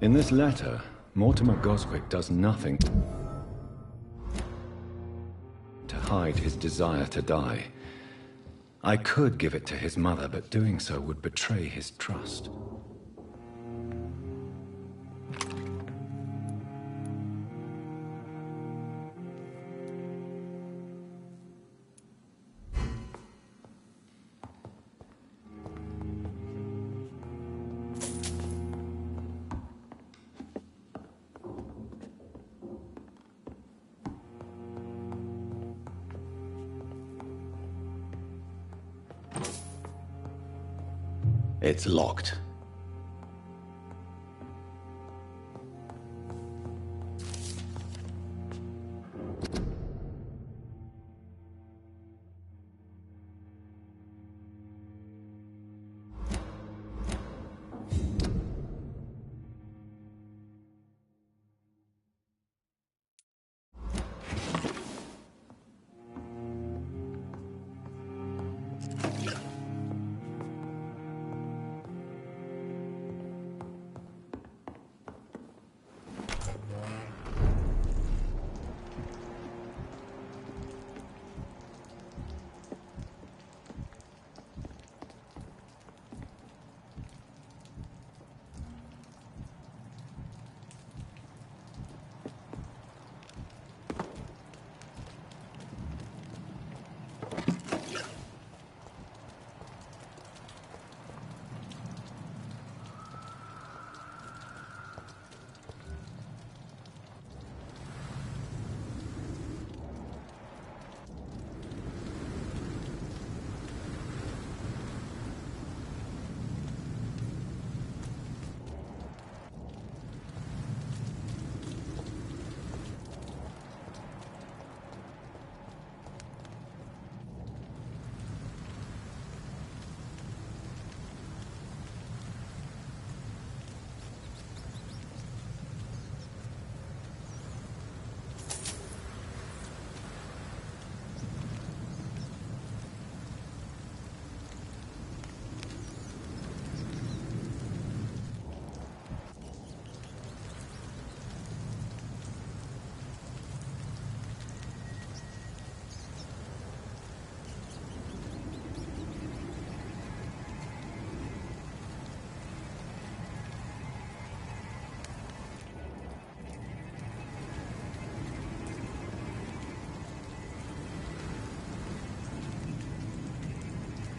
In this letter, Mortimer Goswick does nothing to hide his desire to die. I could give it to his mother, but doing so would betray his trust. It's locked.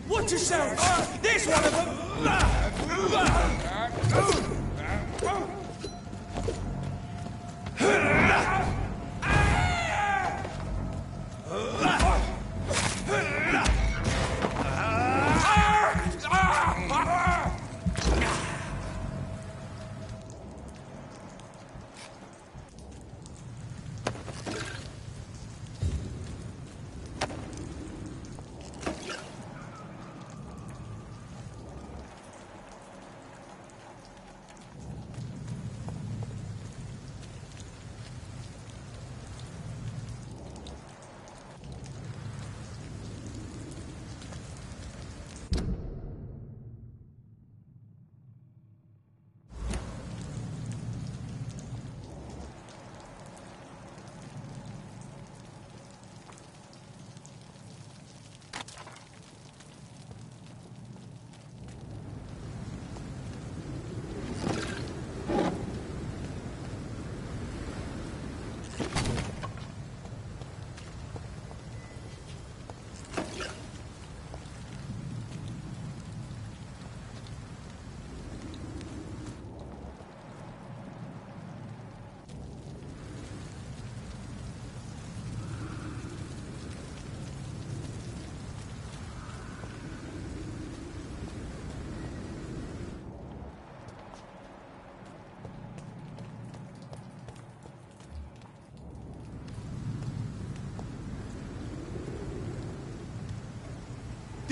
Watch yourself! There's one of them!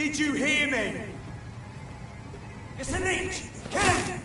Did you hear me? It's an inch! Can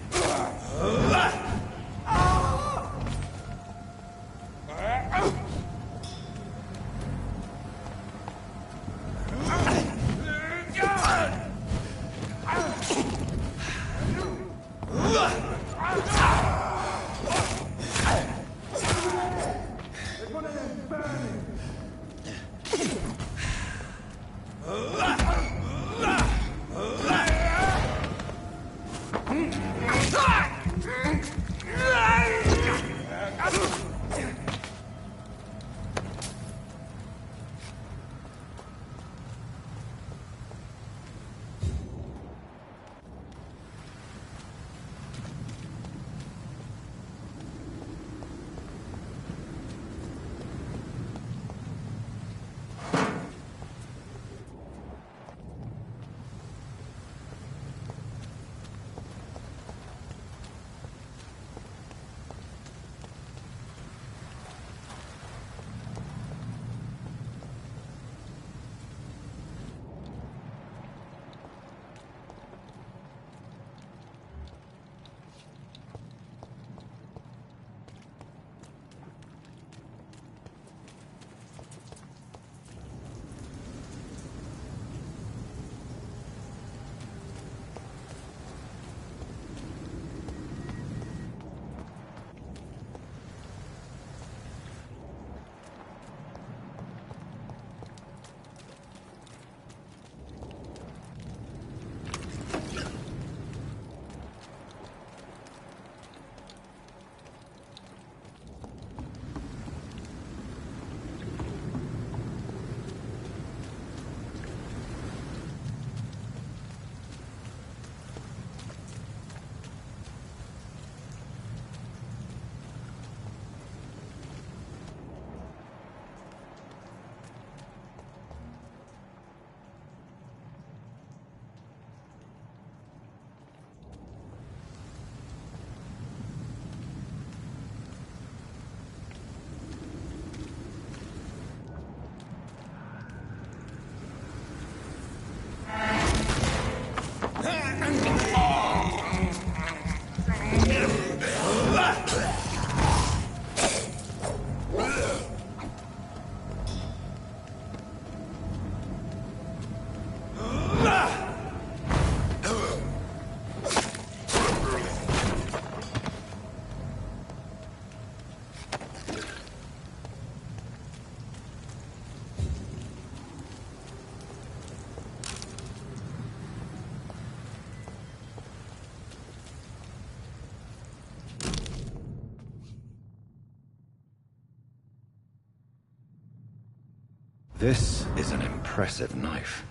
This is an impressive knife.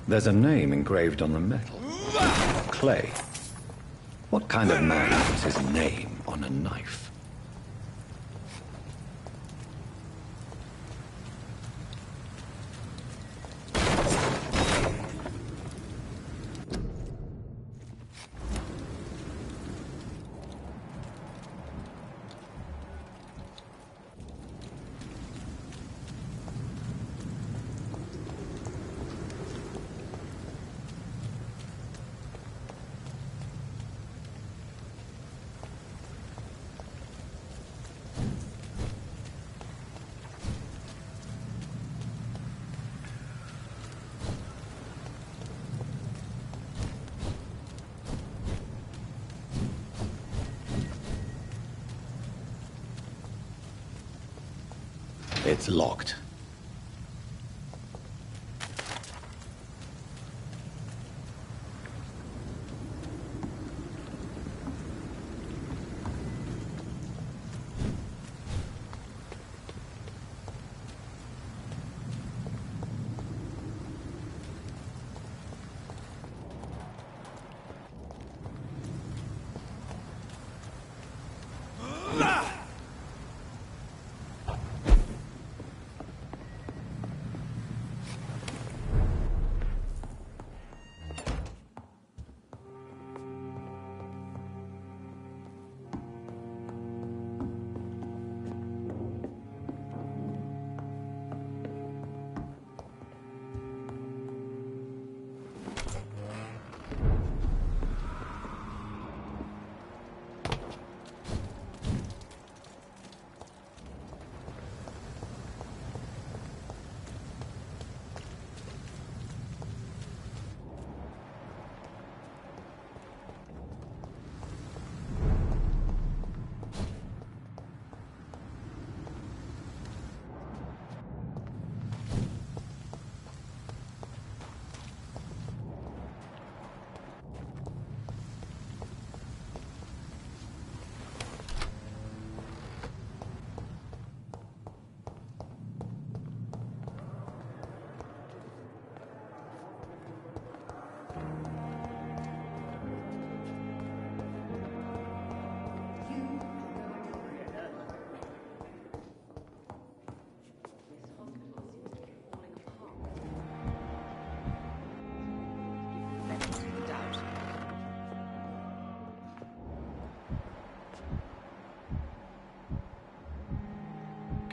There's a name engraved on the metal. Clay. What kind of man puts his name on a knife? It's locked.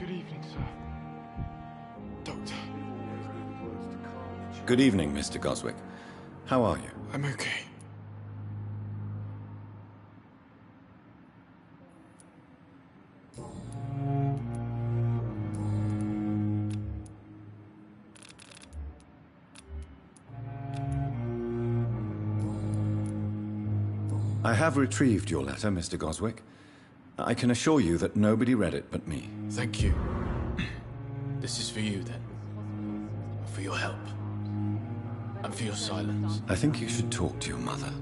Good evening, sir. Doctor. Good evening, Mr. Goswick. How are you? I'm okay. I have retrieved your letter, Mr. Goswick. I can assure you that nobody read it but me. Thank you. This is for you, then. For your help. And for your silence. I think you should talk to your mother.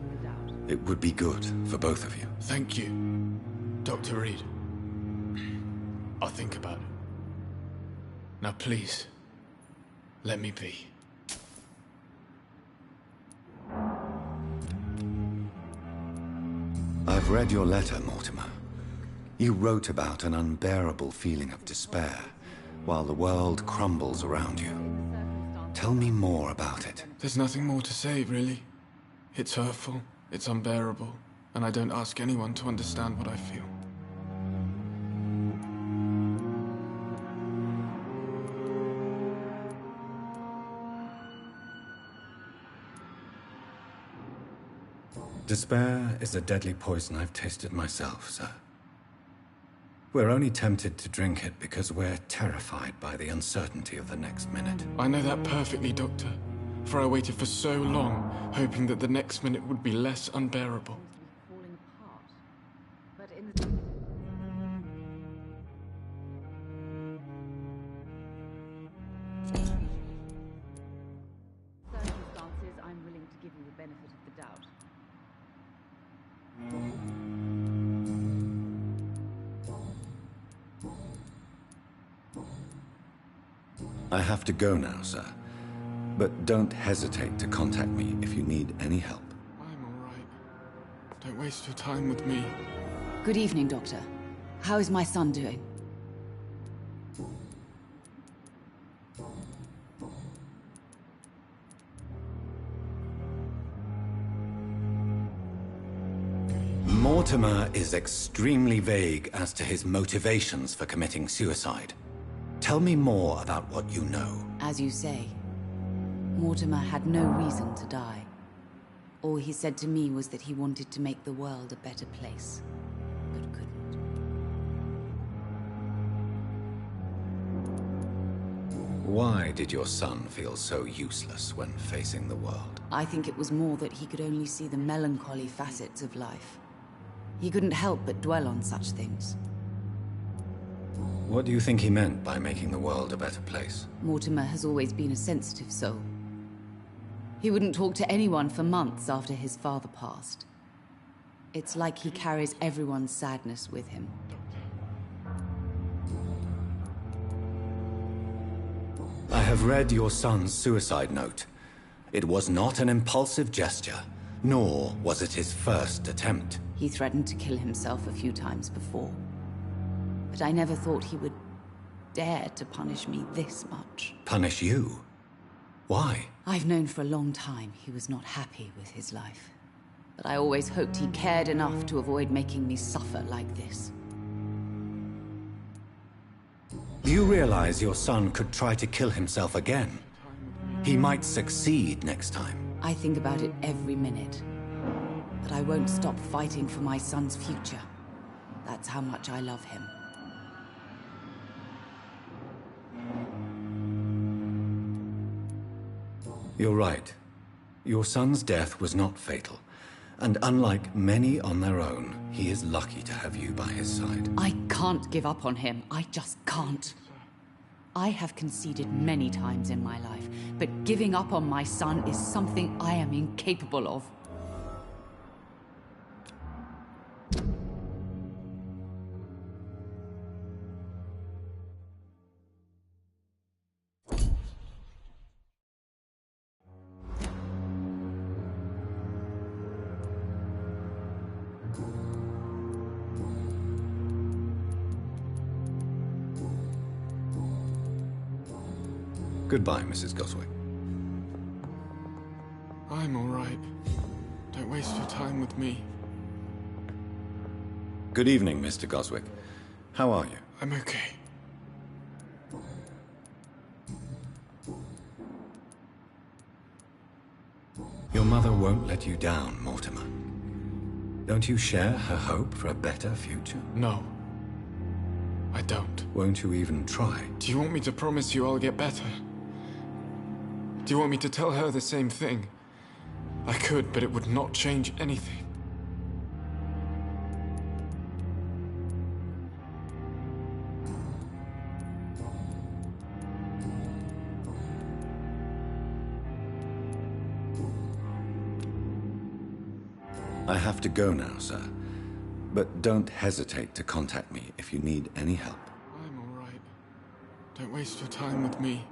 It would be good for both of you. Thank you, Dr. Reed. I'll think about it. Now, please, let me be. I've read your letter, Mortimer. You wrote about an unbearable feeling of despair while the world crumbles around you. Tell me more about it. There's nothing more to say, really. It's hurtful, it's unbearable, and I don't ask anyone to understand what I feel. Despair is a deadly poison I've tasted myself, sir. We're only tempted to drink it because we're terrified by the uncertainty of the next minute. I know that perfectly, Doctor. For I waited for so long, hoping that the next minute would be less unbearable. Falling apart. But in the circumstances, I'm willing to give you the benefit of the I have to go now, sir. But don't hesitate to contact me if you need any help. I'm all right. Don't waste your time with me. Good evening, Doctor. How is my son doing? Mortimer is extremely vague as to his motivations for committing suicide. Tell me more about what you know. As you say, Mortimer had no reason to die. All he said to me was that he wanted to make the world a better place, but couldn't. Why did your son feel so useless when facing the world? I think it was more that he could only see the melancholy facets of life. He couldn't help but dwell on such things. What do you think he meant by making the world a better place? Mortimer has always been a sensitive soul. He wouldn't talk to anyone for months after his father passed. It's like he carries everyone's sadness with him. I have read your son's suicide note. It was not an impulsive gesture, nor was it his first attempt. He threatened to kill himself a few times before. But I never thought he would dare to punish me this much. Punish you? Why? I've known for a long time he was not happy with his life. But I always hoped he cared enough to avoid making me suffer like this. Do you realize your son could try to kill himself again? He might succeed next time. I think about it every minute. But I won't stop fighting for my son's future. That's how much I love him. You're right. Your son's death was not fatal. And unlike many on their own, he is lucky to have you by his side. I can't give up on him. I just can't. I have conceded many times in my life, but giving up on my son is something I am incapable of. Goodbye, Mrs. Goswick. I'm all right. Don't waste your time with me. Good evening, Mr. Goswick. How are you? I'm okay. Your mother won't let you down, Mortimer. Don't you share her hope for a better future? No. I don't. Won't you even try? Do you want me to promise you I'll get better? Do you want me to tell her the same thing? I could, but it would not change anything. I have to go now, sir. But don't hesitate to contact me if you need any help. I'm all right. Don't waste your time with me.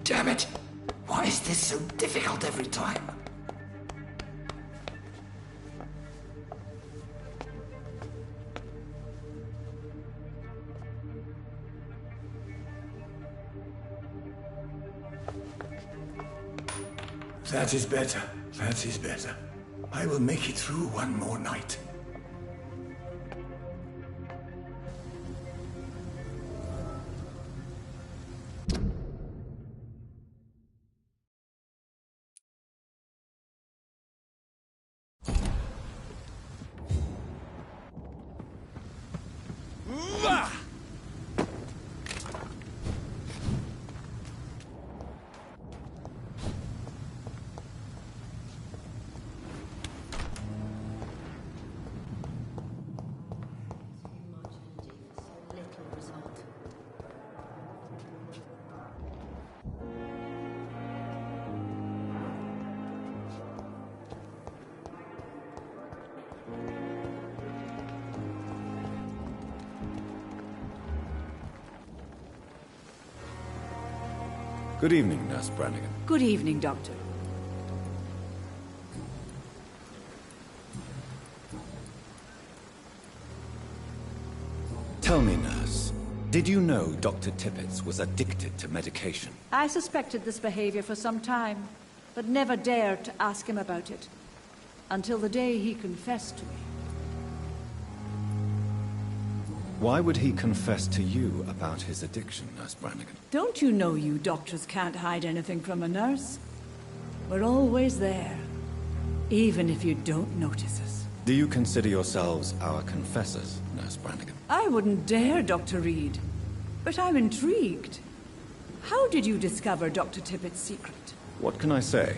Damn it! Why is this so difficult every time? That is better. That is better. I will make it through one more night. Good evening, Nurse Brannigan. Good evening, Doctor. Tell me, Nurse, did you know Dr. Tippett was addicted to medication? I suspected this behavior for some time, but never dared to ask him about it. Until the day he confessed to me. Why would he confess to you about his addiction, Nurse Brannigan? Don't you know you doctors can't hide anything from a nurse? We're always there, even if you don't notice us. Do you consider yourselves our confessors, Nurse Brannigan? I wouldn't dare, Dr. Reed. But I'm intrigued. How did you discover Dr. Tippett's secret? What can I say?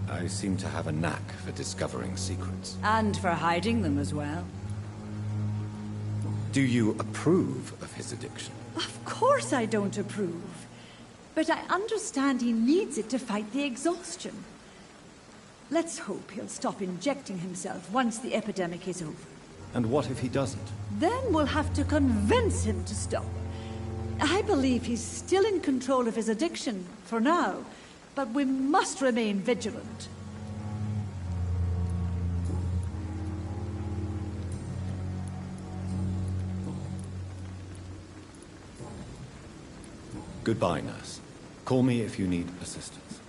I seem to have a knack for discovering secrets. And for hiding them as well. Do you approve of his addiction? Of course I don't approve. But I understand he needs it to fight the exhaustion. Let's hope he'll stop injecting himself once the epidemic is over. And what if he doesn't? Then we'll have to convince him to stop. I believe he's still in control of his addiction, for now, but we must remain vigilant. Goodbye, Nurse. Call me if you need assistance.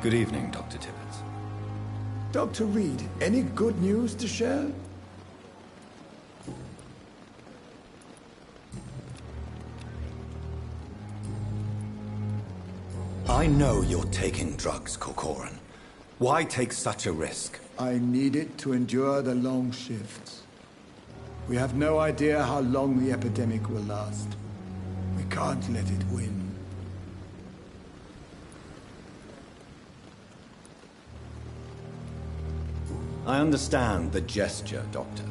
Good evening, Dr. Tippett. Dr. Reed, any good news to share? I know you're taking drugs, Corcoran. Why take such a risk? I need it to endure the long shifts. We have no idea how long the epidemic will last. We can't let it win. I understand the gesture, Doctor.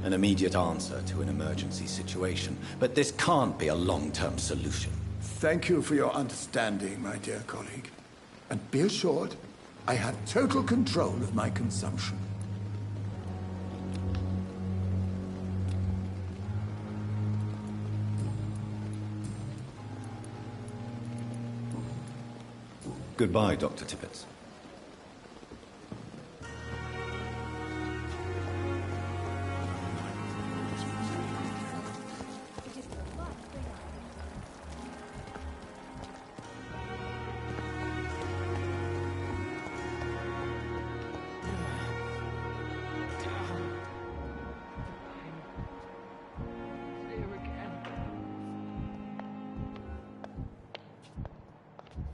An immediate answer to an emergency situation. But this can't be a long-term solution. Thank you for your understanding, my dear colleague. And be assured, I have total control of my consumption. Goodbye, Dr. Tippett.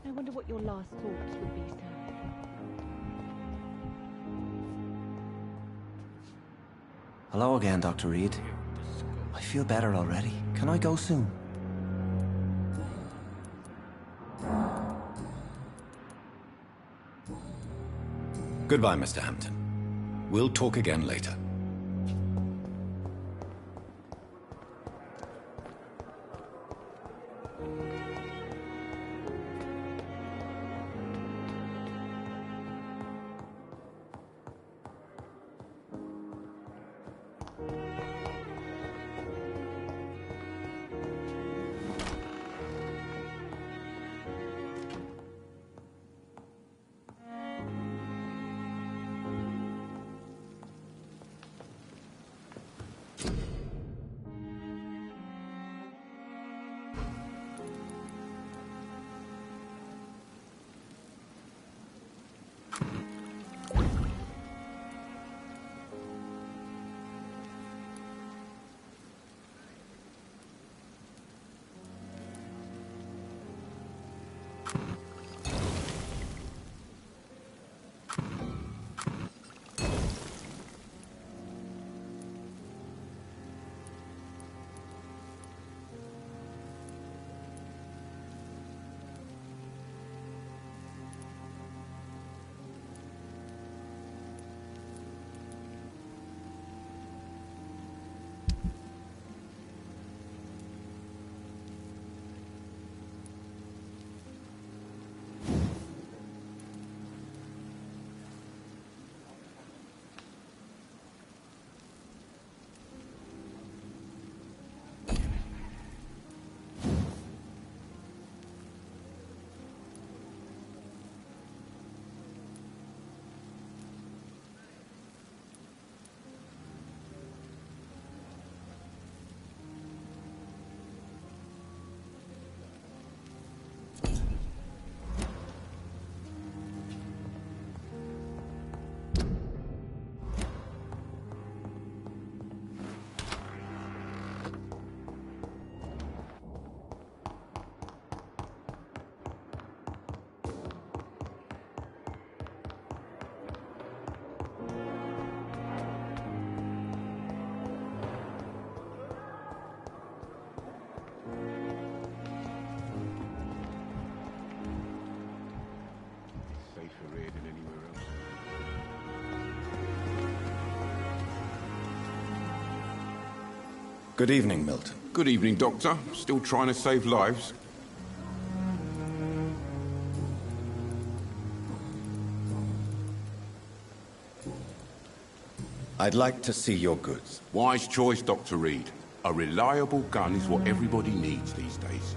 I wonder what your last thoughts would be, sir. Hello again, Dr. Reed. I feel better already. Can I go soon? Goodbye, Mr. Hampton. We'll talk again later. Good evening, Milton. Good evening, Doctor. Still trying to save lives? I'd like to see your goods. Wise choice, Dr. Reed. A reliable gun is what everybody needs these days.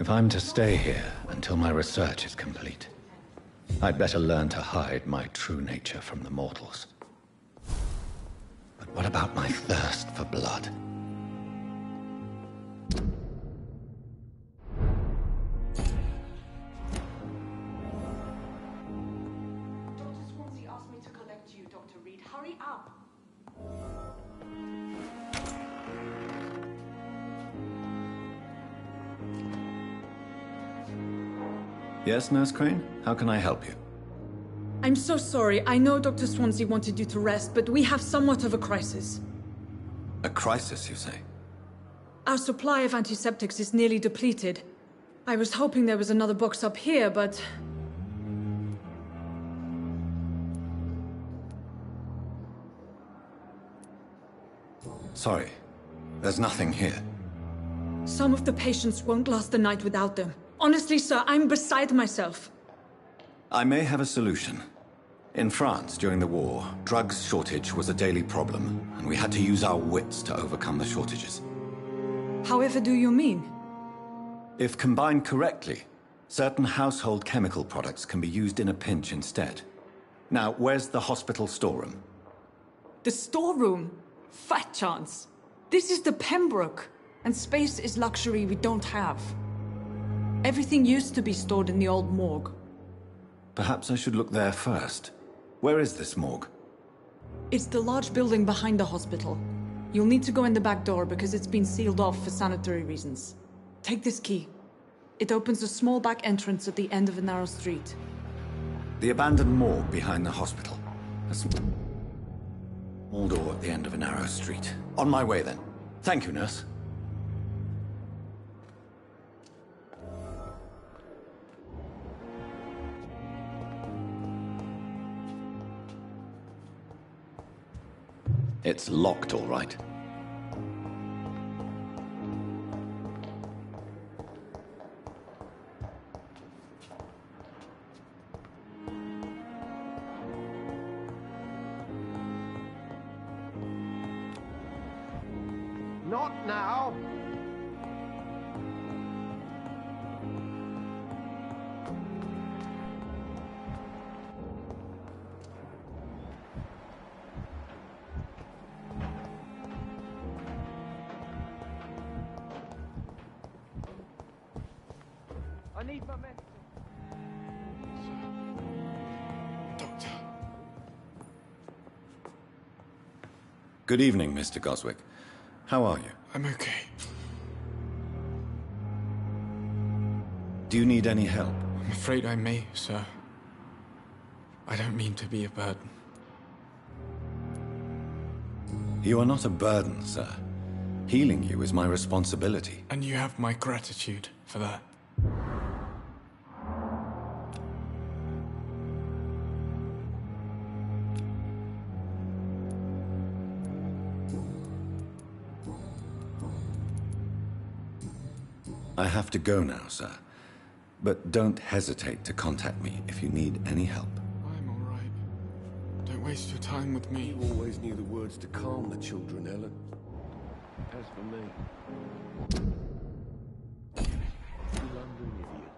If I'm to stay here until my research is complete, I'd better learn to hide my true nature from the mortals. But what about my thirst for blood? Dr. Swansea asked me to collect you, Dr. Reed. Hurry up! Yes, Nurse Crane? How can I help you? I'm so sorry. I know Dr. Swansea wanted you to rest, but we have somewhat of a crisis. A crisis, you say? Our supply of antiseptics is nearly depleted. I was hoping there was another box up here, but... Sorry. There's nothing here. Some of the patients won't last the night without them. Honestly, sir, I'm beside myself. I may have a solution. In France, during the war, drugs shortage was a daily problem, and we had to use our wits to overcome the shortages. However do you mean? If combined correctly, certain household chemical products can be used in a pinch instead. Now, where's the hospital storeroom? The storeroom? Fat chance. This is the Pembroke, and space is luxury we don't have. Everything used to be stored in the old morgue. Perhaps I should look there first. Where is this morgue? It's the large building behind the hospital. You'll need to go in the back door because it's been sealed off for sanitary reasons. Take this key. It opens a small back entrance at the end of a narrow street. The abandoned morgue behind the hospital. A small door at the end of a narrow street. On my way then. Thank you, nurse. It's locked, all right. Not now. I need my medicine. Doctor. Good evening, Mr. Goswick. How are you? I'm okay. Do you need any help? I'm afraid I may, sir. I don't mean to be a burden. You are not a burden, sir. Healing you is my responsibility. And you have my gratitude for that. I have to go now, sir. But don't hesitate to contact me if you need any help. I'm all right. Don't waste your time with me. You always knew the words to calm the children, Ellen. As for me, still under an idiot.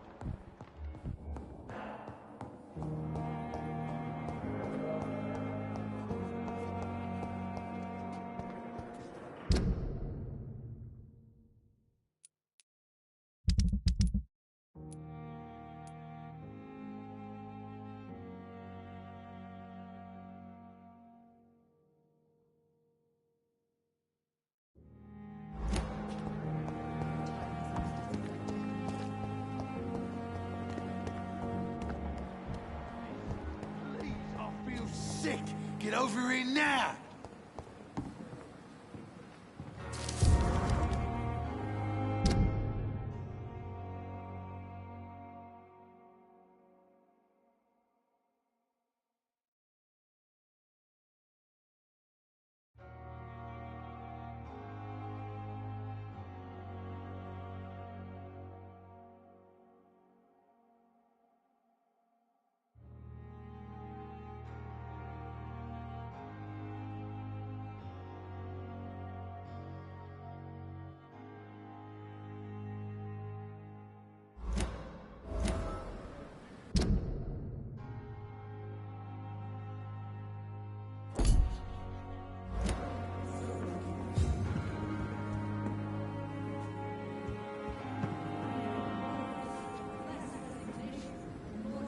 Sick! Get over here now!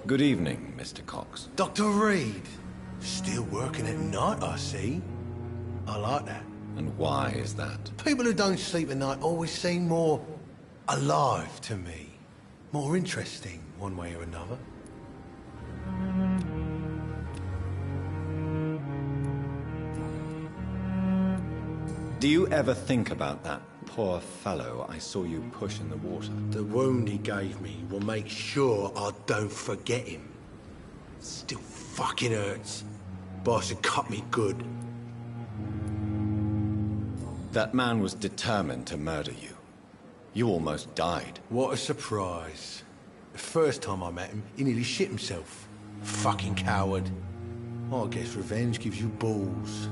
Good evening, Mr. Cox. Dr. Reed. Still working at night, I see. I like that. And why is that? People who don't sleep at night always seem more alive to me. More interesting, one way or another. Do you ever think about that poor fellow I saw you push in the water? The wound he gave me will make sure I don't forget him. Still fucking hurts. Boss had cut me good. That man was determined to murder you. You almost died. What a surprise. The first time I met him, he nearly shit himself. Fucking coward. I guess revenge gives you balls.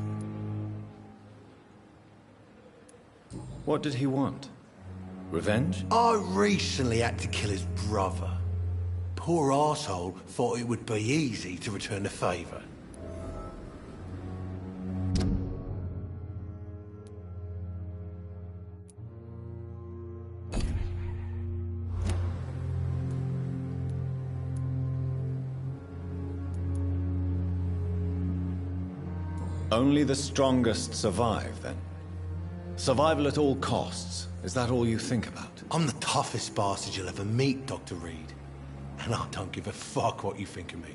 What did he want? Revenge? I recently had to kill his brother. Poor arsehole thought it would be easy to return the favour. Only the strongest survive, then? Survival at all costs. Is that all you think about? I'm the toughest bastard you'll ever meet, Dr. Reed. And I don't give a fuck what you think of me.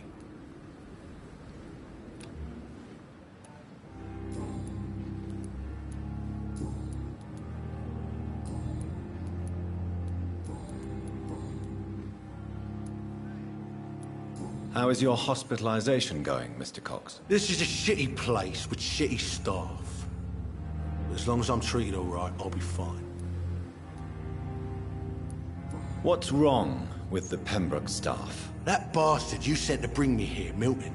How is your hospitalization going, Mr. Cox? This is a shitty place with shitty staff. But as long as I'm treated all right, I'll be fine. What's wrong with the Pembroke staff? That bastard you sent to bring me here, Milton.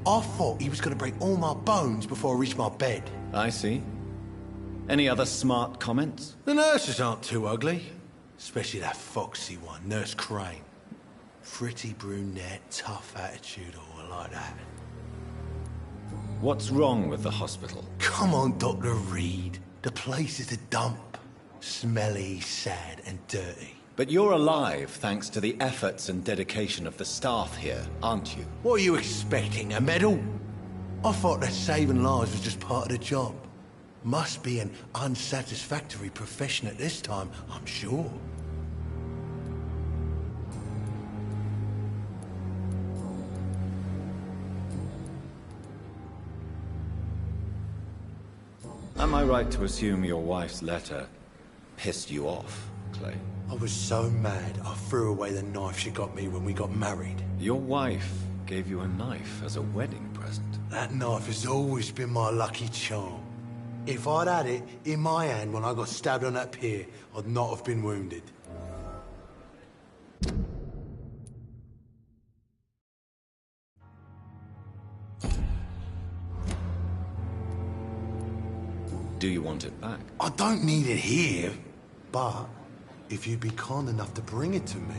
I thought he was going to break all my bones before I reached my bed. I see. Any other smart comments? The nurses aren't too ugly. Especially that foxy one, Nurse Crane. Pretty brunette, tough attitude, all like that. What's wrong with the hospital? Come on, Dr. Reed. The place is a dump. Smelly, sad, and dirty. But you're alive thanks to the efforts and dedication of the staff here, aren't you? What are you expecting, a medal? I thought that saving lives was just part of the job. Must be an unsatisfactory profession at this time, I'm sure. Am I right to assume your wife's letter pissed you off, Clay? I was so mad, I threw away the knife she got me when we got married. Your wife gave you a knife as a wedding present. That knife has always been my lucky charm. If I'd had it in my hand when I got stabbed on that pier, I'd not have been wounded. Do you want it back? I don't need it here, but if you'd be kind enough to bring it to me,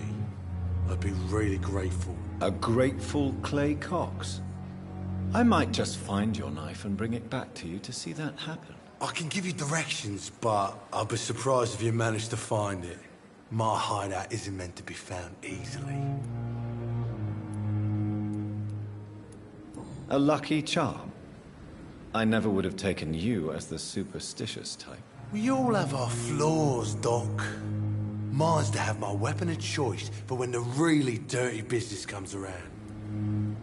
I'd be really grateful. A grateful Clay Cox? I might just find your knife and bring it back to you to see that happen. I can give you directions, but I'd be surprised if you managed to find it. My hideout isn't meant to be found easily. A lucky charm? I never would have taken you as the superstitious type. We all have our flaws, Doc. Mine's to have my weapon of choice for when the really dirty business comes around.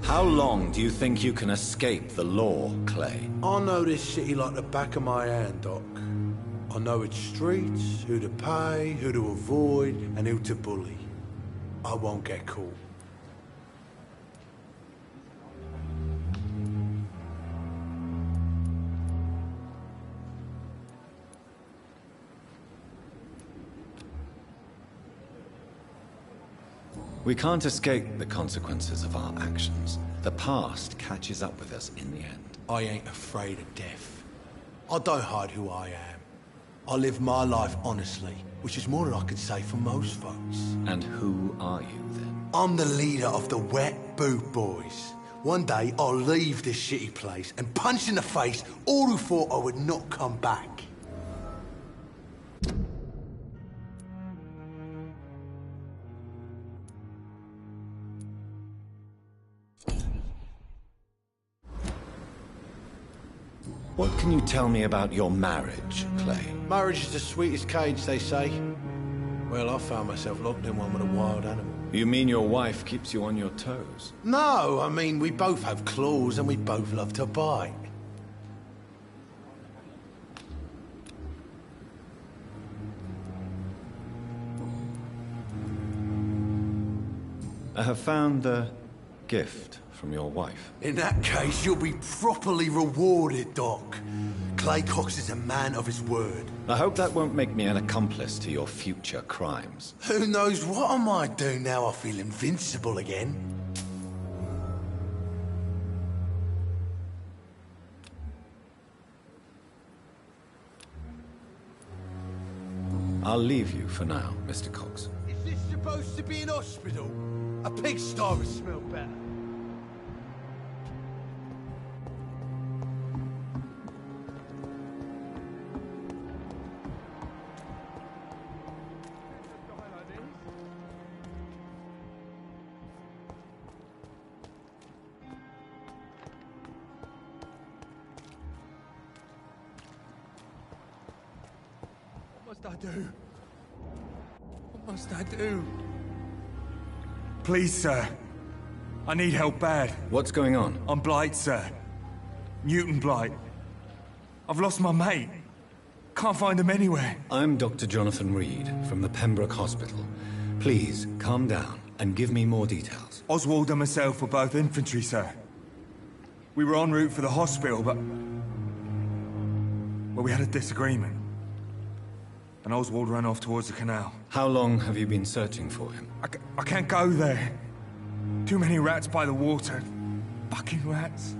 How long do you think you can escape the law, Clay? I know this city like the back of my hand, Doc. I know its streets, who to pay, who to avoid, and who to bully. I won't get caught. We can't escape the consequences of our actions. The past catches up with us in the end. I ain't afraid of death. I don't hide who I am. I live my life honestly, which is more than I can say for most folks. And who are you, then? I'm the leader of the Wet Boot Boys. One day, I'll leave this shitty place and punch in the face all who thought I would not come back. What can you tell me about your marriage, Clay? Marriage is the sweetest cage, they say. Well, I found myself locked in one with a wild animal. You mean your wife keeps you on your toes? No, I mean, we both have claws and we both love to bite. I have found the gift from your wife. In that case, you'll be properly rewarded, Doc. Clay Cox is a man of his word. I hope that won't make me an accomplice to your future crimes. Who knows what I might do now I feel invincible again? I'll leave you for now, Mr. Cox. Is this supposed to be an hospital? A pigsty would smell better. What must I do? What must I do? Please, sir. I need help bad. What's going on? I'm Blight, sir. Newton Blight. I've lost my mate. Can't find him anywhere. I'm Dr. Jonathan Reed from the Pembroke Hospital. Please, calm down and give me more details. Oswald and myself were both infantry, sir. We were en route for the hospital, but... well, we had a disagreement. And Oswald ran off towards the canal. How long have you been searching for him? I can't go there. Too many rats by the water. Fucking rats.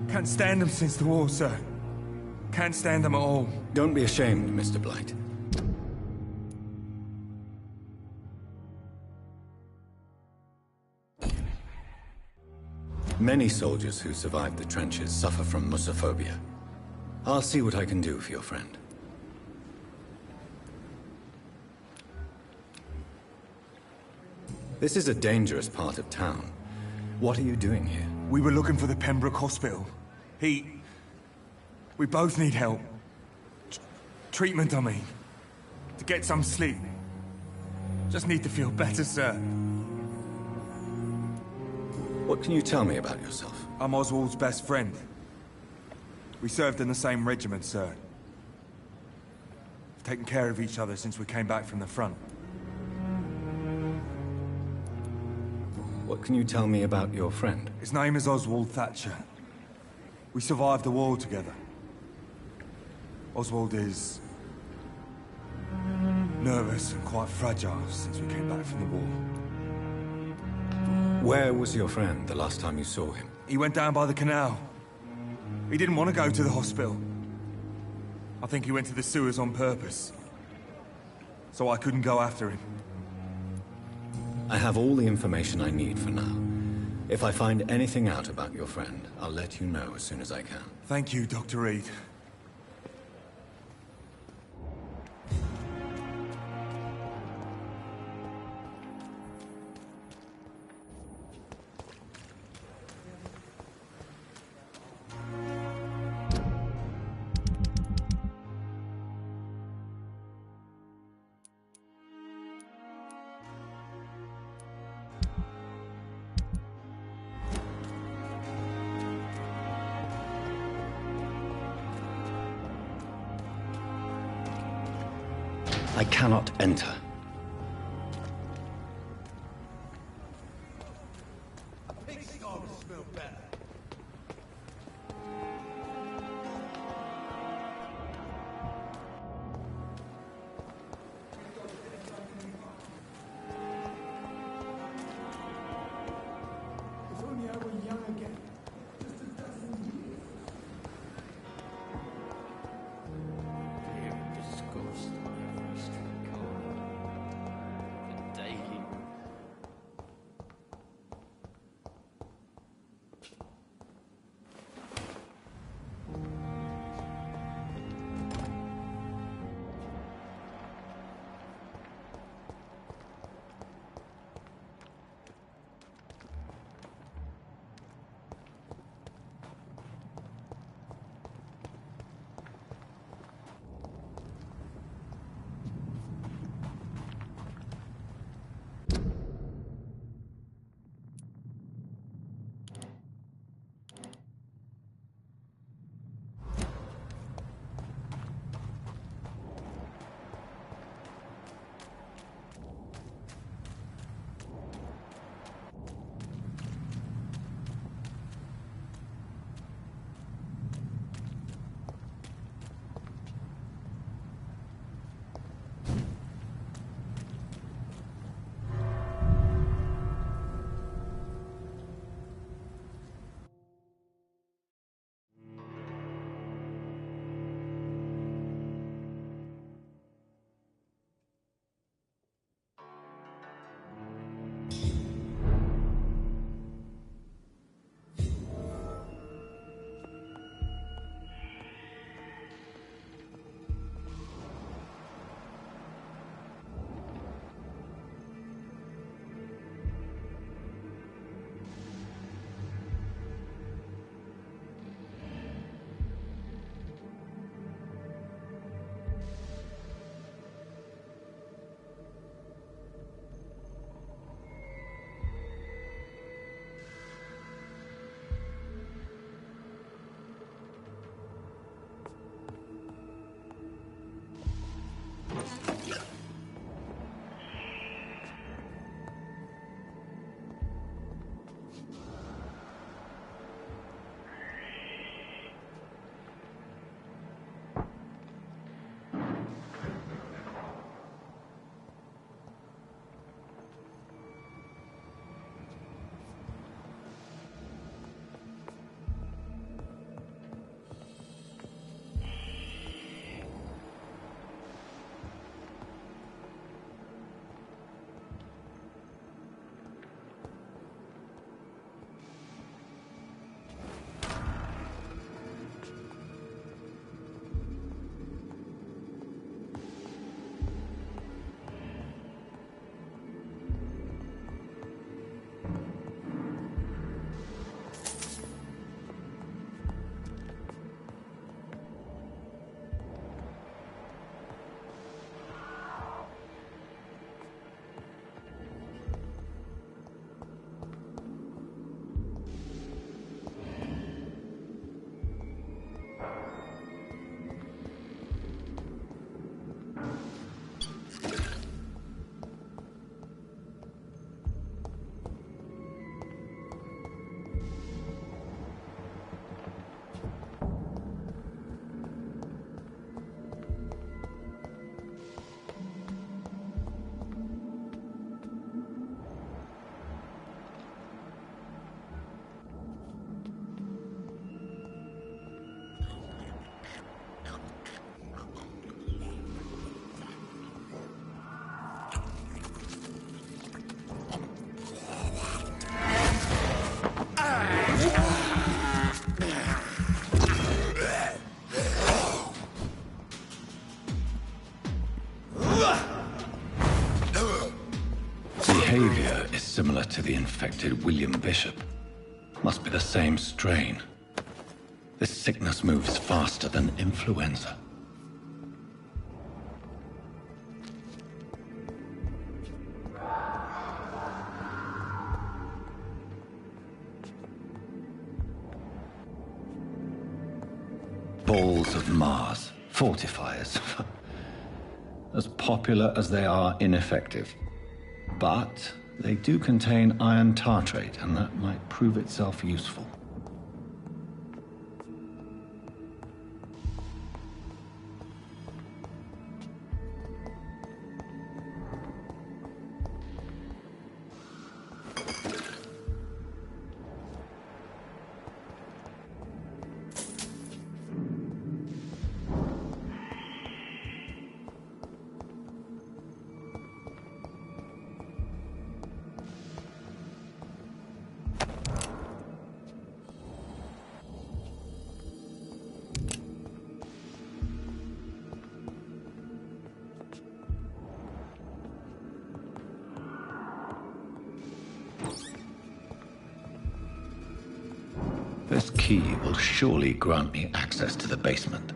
Can't stand them since the war, sir. Can't stand them at all. Don't be ashamed, Mr. Blight. Many soldiers who survived the trenches suffer from musophobia. I'll see what I can do for your friend. This is a dangerous part of town. What are you doing here? We were looking for the Pembroke Hospital. We both need help. Treatment, I mean. To get some sleep. Just need to feel better, sir. What can you tell me about yourself? I'm Oswald's best friend. We served in the same regiment, sir. We've taken care of each other since we came back from the front. What can you tell me about your friend? His name is Oswald Thatcher. We survived the war together. Oswald is... nervous and quite fragile since we came back from the war. Where was your friend the last time you saw him? He went down by the canal. He didn't want to go to the hospital. I think he went to the sewers on purpose. So I couldn't go after him. I have all the information I need for now. If I find anything out about your friend, I'll let you know as soon as I can. Thank you, Dr. Reed. I cannot enter. If only I were young again. Just a dozen years. Disgust on every street corner. The daily. similar to the infected William Bishop. Must be the same strain. This sickness moves faster than influenza. Balls of Mars, fortifiers. As popular as they are ineffective. But they do contain iron tartrate, and that might prove itself useful. This key will surely grant me access to the basement.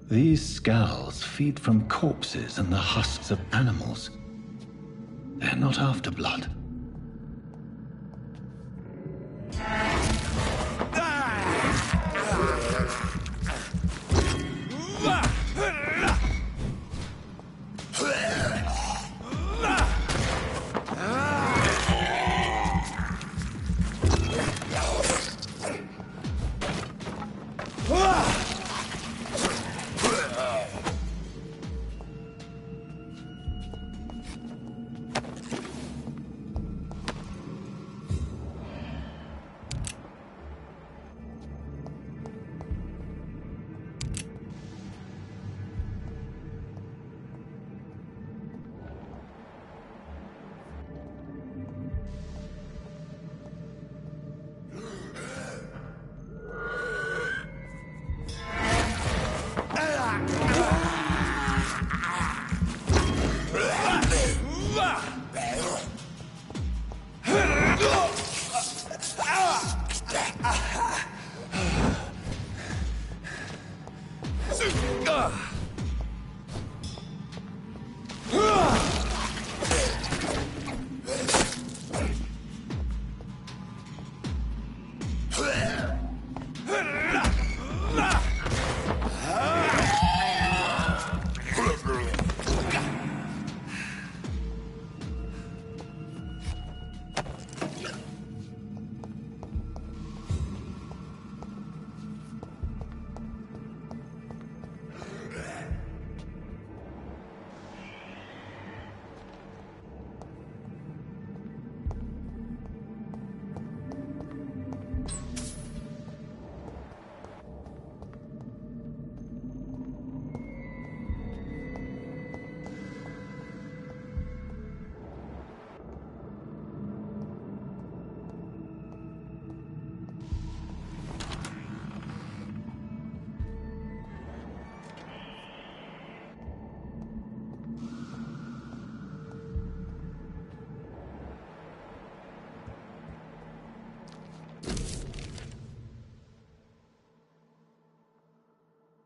These scowls feed from corpses and the husks of animals. They're not after blood.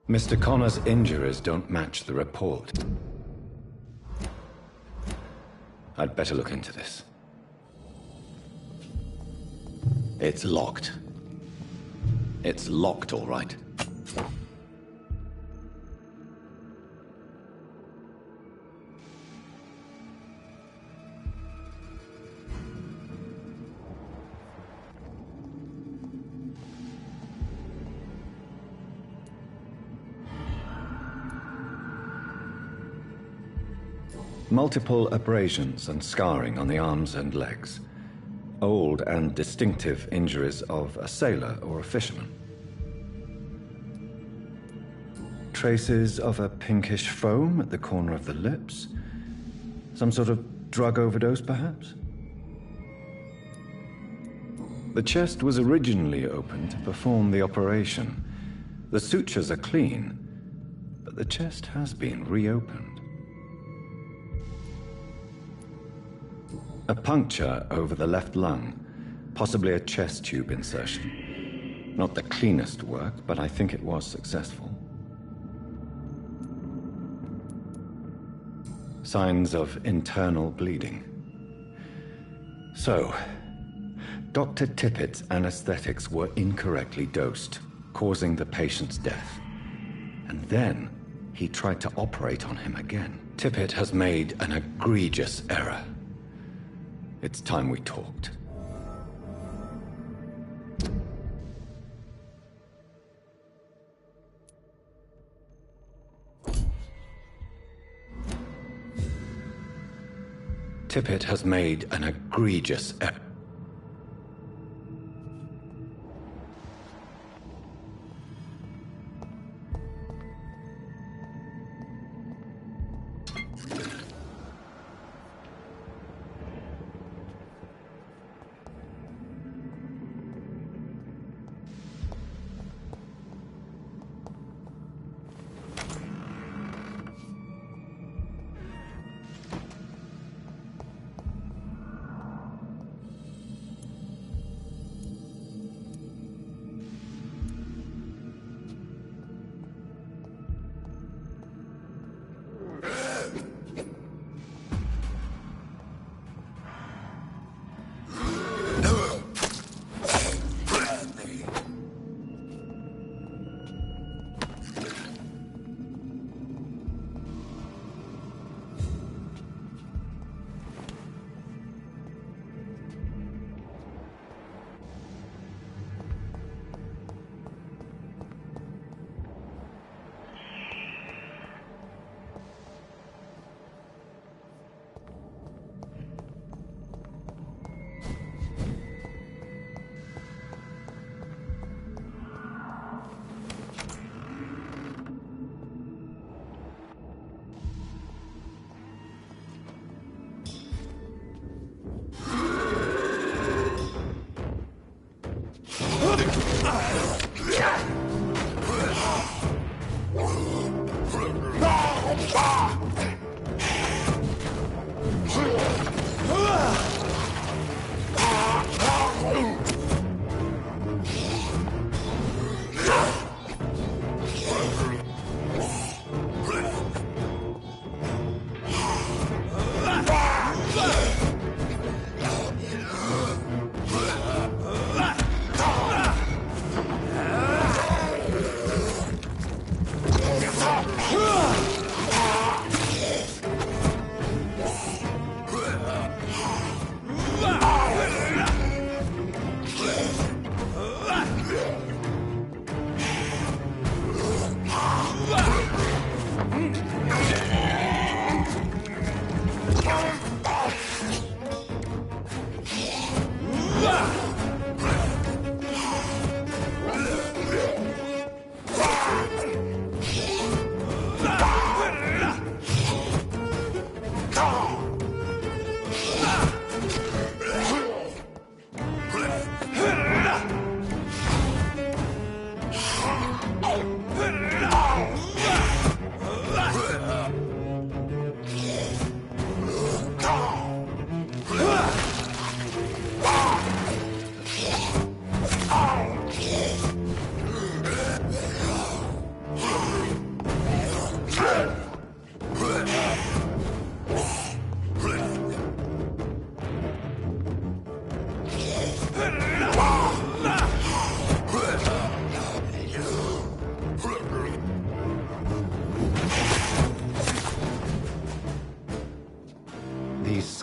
Mr. Connor's injuries don't match the report. I'd better look into this. It's locked. It's locked, all right. Multiple abrasions and scarring on the arms and legs. Old and distinctive injuries of a sailor or a fisherman. Traces of a pinkish foam at the corner of the lips. Some sort of drug overdose, perhaps? The chest was originally opened to perform the operation. The sutures are clean, but the chest has been reopened. A puncture over the left lung, possibly a chest tube insertion. Not the cleanest work, but I think it was successful. Signs of internal bleeding. So, Dr. Tippett's anesthetics were incorrectly dosed, causing the patient's death. And then, he tried to operate on him again. Tippett has made an egregious error. It's time we talked. Tippett has made an egregious error.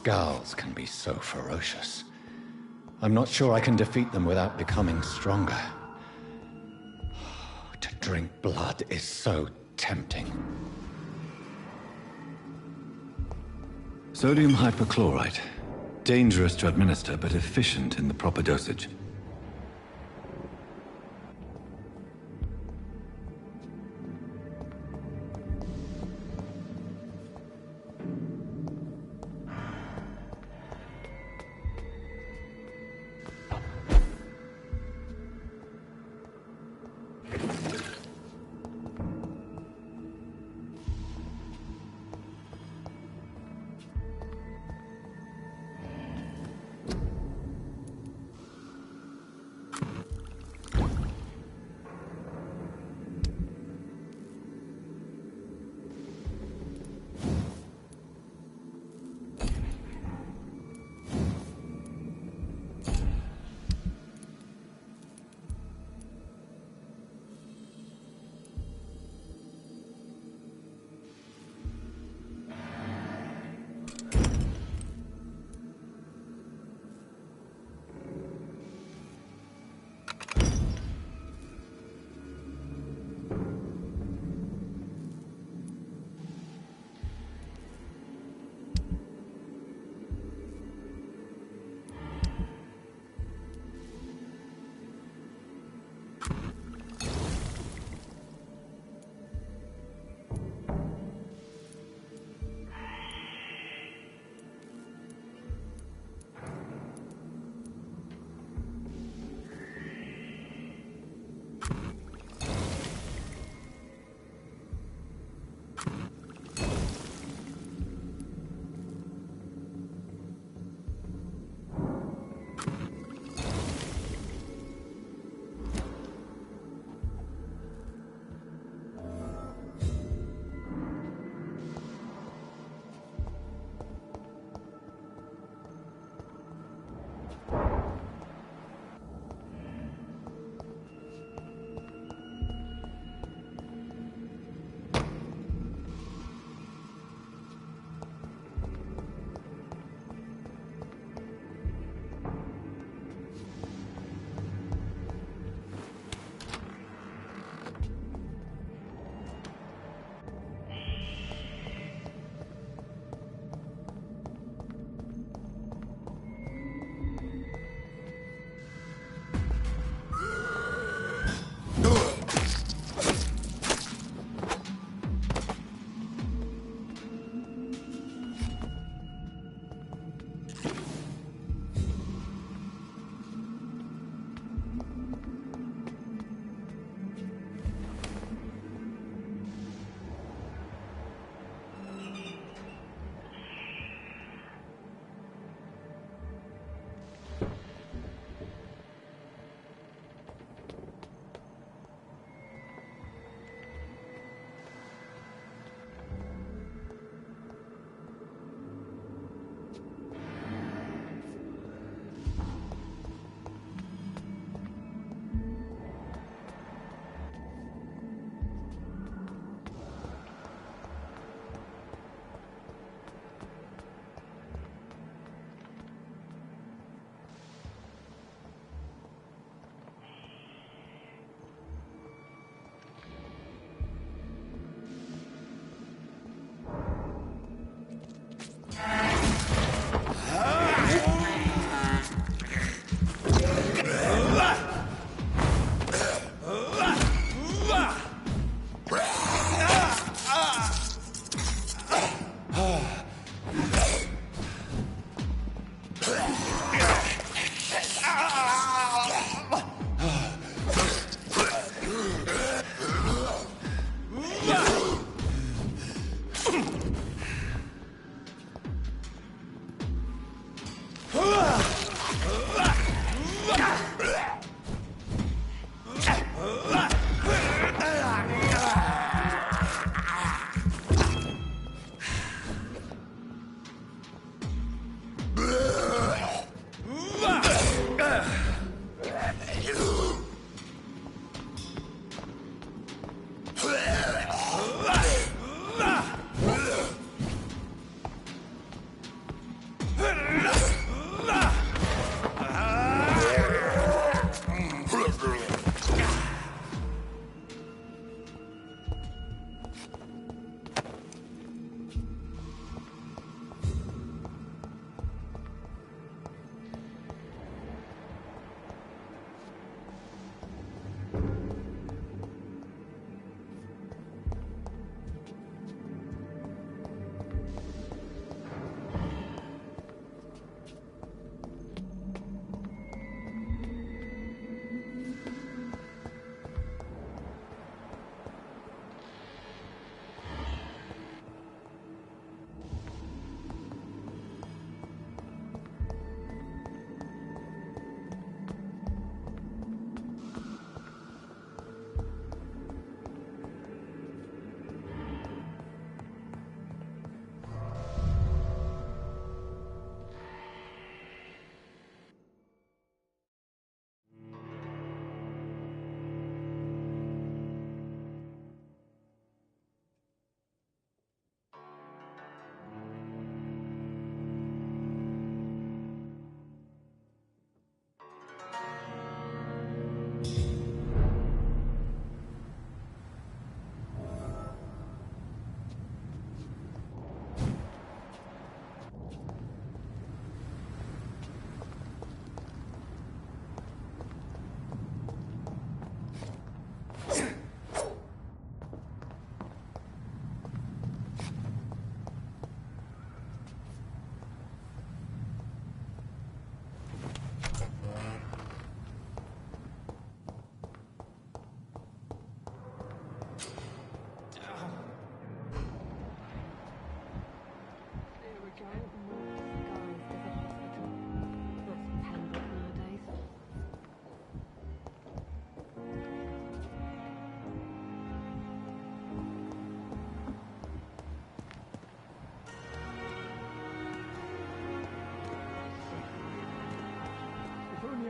Skals can be so ferocious. I'm not sure I can defeat them without becoming stronger. To drink blood is so tempting. Sodium hypochlorite. Dangerous to administer, but efficient in the proper dosage.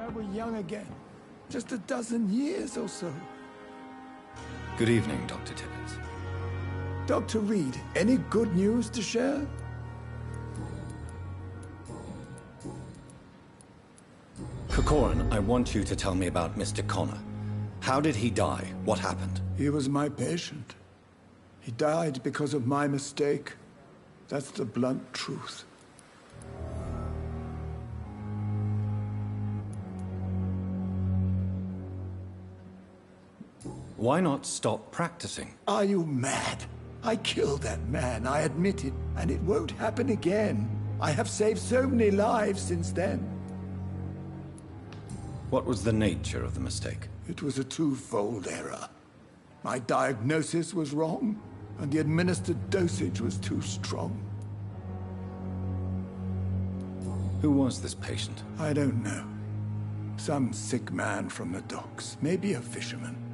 I were young again. Just a dozen years or so. Good evening, Dr. Tippett. Dr. Reed, any good news to share? Corcoran, I want you to tell me about Mr. Connor. How did he die? What happened? He was my patient. He died because of my mistake. That's the blunt truth. Why not stop practicing? Are you mad? I killed that man, I admit it, and it won't happen again. I have saved so many lives since then. What was the nature of the mistake? It was a twofold error. My diagnosis was wrong, and the administered dosage was too strong. Who was this patient? I don't know. Some sick man from the docks, maybe a fisherman.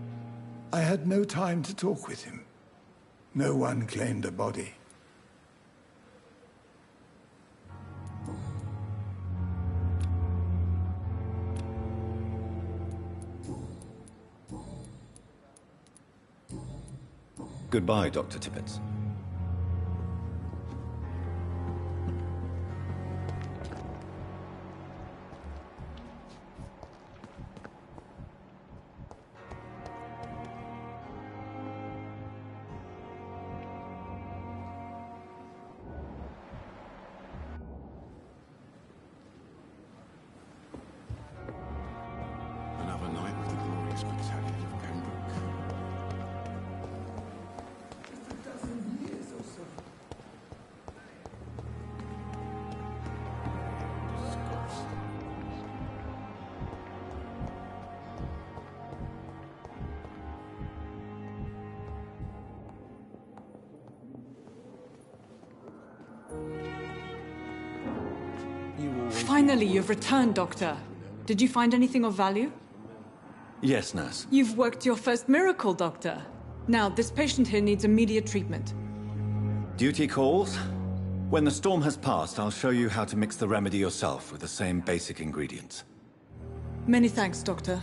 I had no time to talk with him. No one claimed a body. Goodbye, Dr. Tippett. Another night with the glorious battalion of Pembroke. Finally, you've returned, Doctor. Did you find anything of value? Yes, nurse. You've worked your first miracle, Doctor. Now, this patient here needs immediate treatment. Duty calls. When the storm has passed, I'll show you how to mix the remedy yourself with the same basic ingredients. Many thanks, Doctor.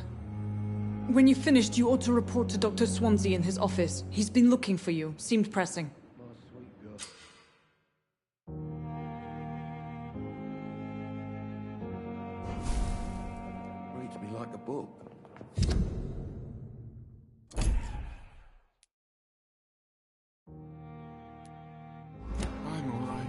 When you've finished, you ought to report to Dr. Swansea in his office. He's been looking for you. Seemed pressing. Reads me like a book. I'm all right.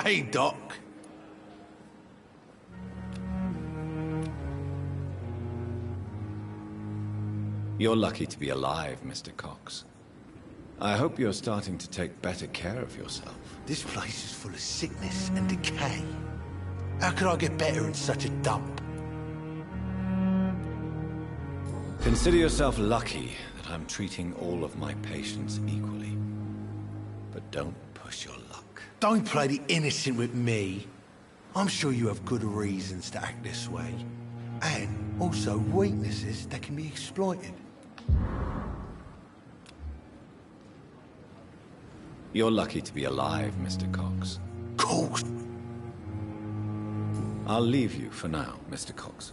Hey, Doc. You're lucky to be alive, Mr. Cox. I hope you're starting to take better care of yourself. This place is full of sickness and decay. How could I get better in such a dump? Consider yourself lucky that I'm treating all of my patients equally. But don't push your luck. Don't play the innocent with me. I'm sure you have good reasons to act this way. And also weaknesses that can be exploited. You're lucky to be alive, Mr. Cox. Cox? I'll leave you for now, Mr. Cox.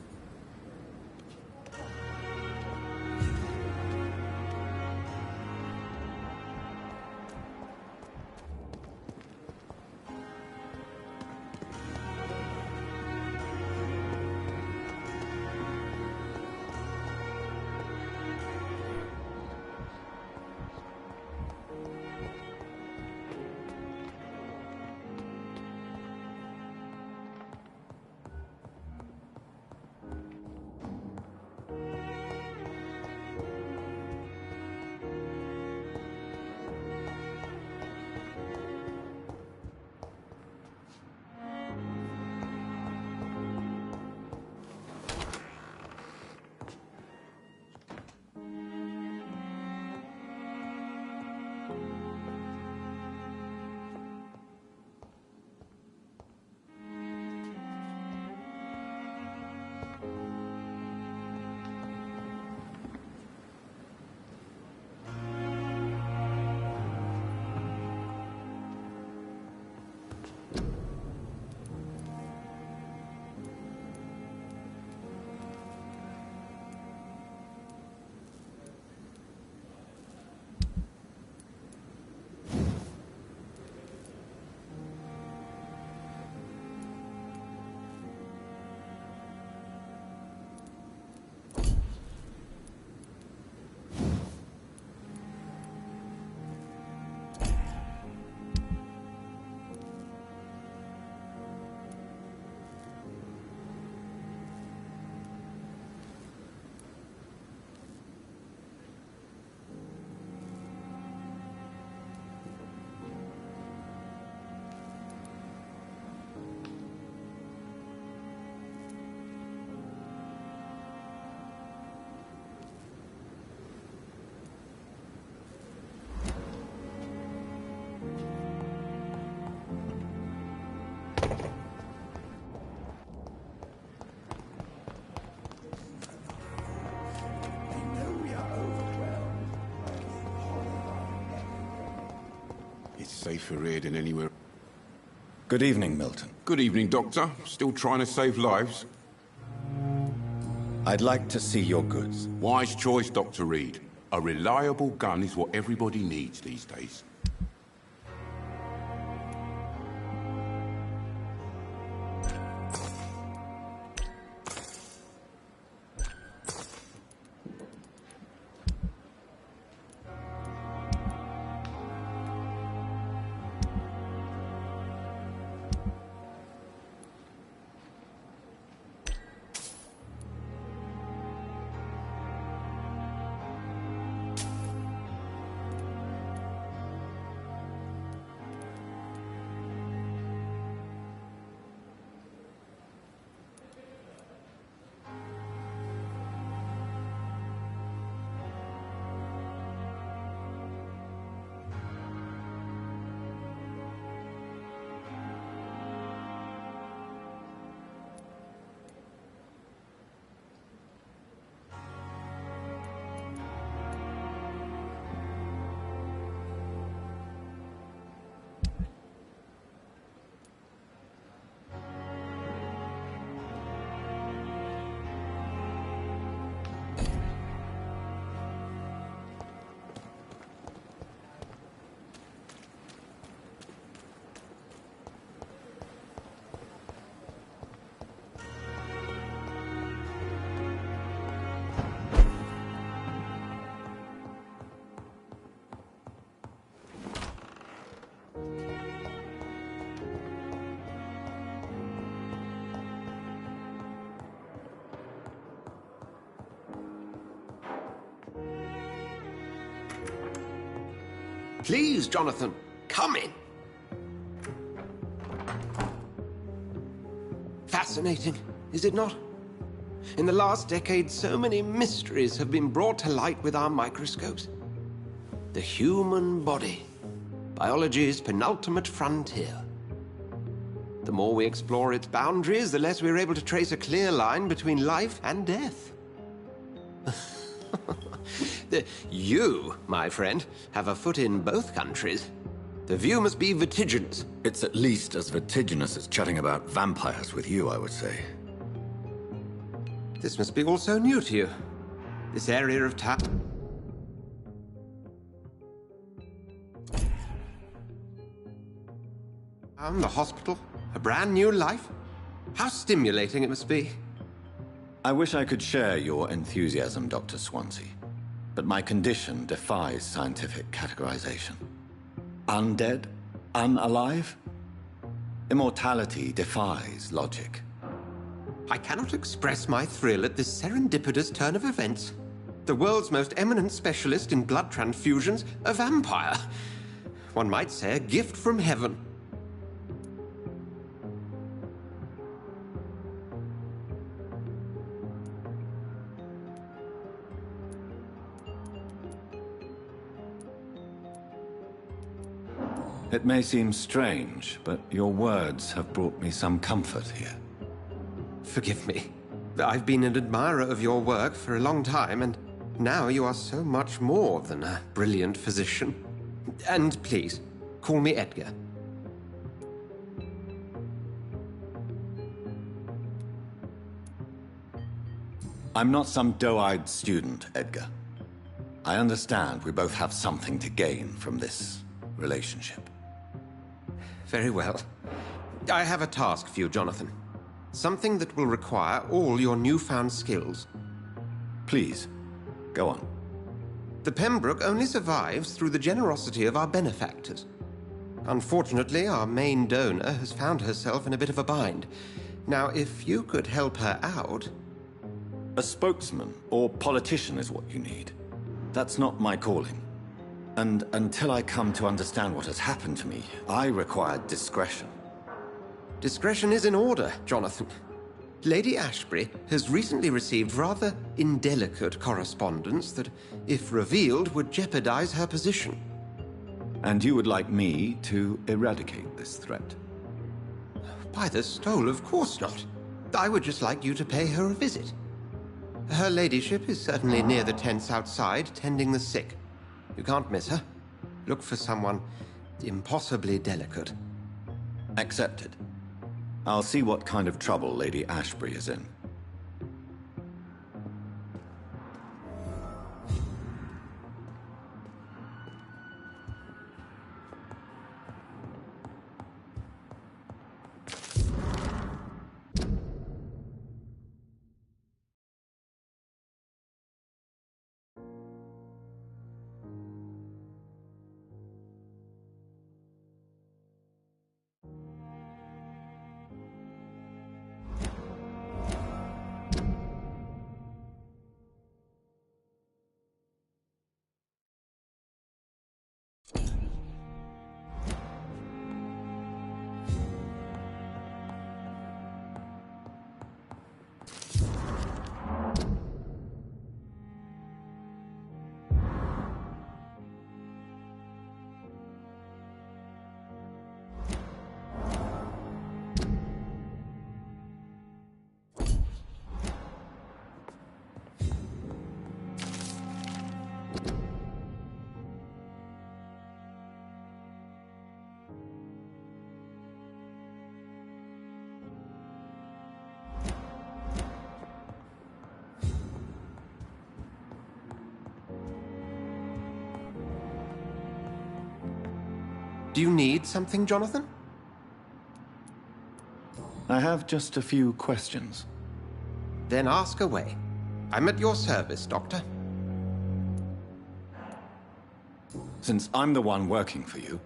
It's safer here than anywhere. Good evening, Milton. Good evening, Doctor. Still trying to save lives? I'd like to see your goods. Wise choice, Dr. Reed. A reliable gun is what everybody needs these days. Please, Jonathan, come in. Fascinating, is it not? In the last decade, so many mysteries have been brought to light with our microscopes. The human body, biology's penultimate frontier. The more we explore its boundaries, the less we're able to trace a clear line between life and death. You, my friend, have a foot in both countries. The view must be vertiginous. It's at least as vertiginous as chatting about vampires with you, I would say. This must be all so new to you. This area of town. The hospital, a brand new life. How stimulating it must be. I wish I could share your enthusiasm, Dr. Swansea. But my condition defies scientific categorization. Undead? Unalive? Immortality defies logic. I cannot express my thrill at this serendipitous turn of events. The world's most eminent specialist in blood transfusions, a vampire. One might say a gift from heaven. It may seem strange, but your words have brought me some comfort here. Forgive me. I've been an admirer of your work for a long time, and now you are so much more than a brilliant physician. And please, call me Edgar. I'm not some doe-eyed student, Edgar. I understand we both have something to gain from this relationship. Very well. I have a task for you, Jonathan. Something that will require all your newfound skills. Please, go on. The Pembroke only survives through the generosity of our benefactors. Unfortunately, our main donor has found herself in a bit of a bind. Now, if you could help her out... A spokesman or politician is what you need. That's not my calling. And until I come to understand what has happened to me, I require discretion. Discretion is in order, Jonathan. Lady Ashbury has recently received rather indelicate correspondence that, if revealed, would jeopardize her position. And you would like me to eradicate this threat? By the stole, of course not. I would just like you to pay her a visit. Her ladyship is certainly near the tents outside, tending the sick. You can't miss her. Look for someone Impossibly delicate. Accepted. I'll see what kind of trouble Lady Ashbury is in. Do you need something, Jonathan? I have just a few questions. Then ask away. I'm at your service, Doctor. Since I'm the one working for you,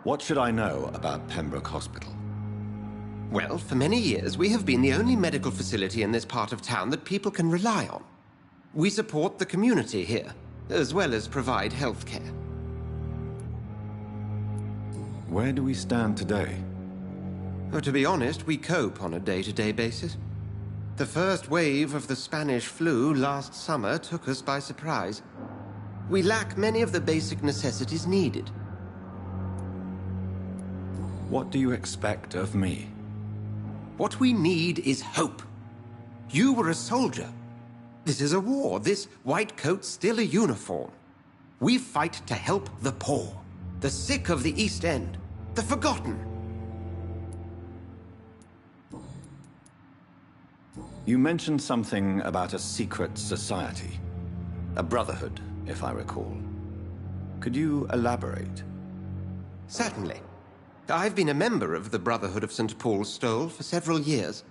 what should I know about Pembroke Hospital? Well, for many years, we have been the only medical facility in this part of town that people can rely on. We support the community here, as well as provide health care. Where do we stand today? Oh, to be honest, we cope on a day-to-day basis. The first wave of the Spanish flu last summer took us by surprise. We lack many of the basic necessities needed. What do you expect of me? What we need is hope. You were a soldier. This is a war. This white coat's still a uniform. We fight to help the poor, the sick of the East End, the forgotten. You mentioned something about a secret society. A brotherhood, if I recall. Could you elaborate? Certainly. I've been a member of the Brotherhood of St. Paul's Stole for several years.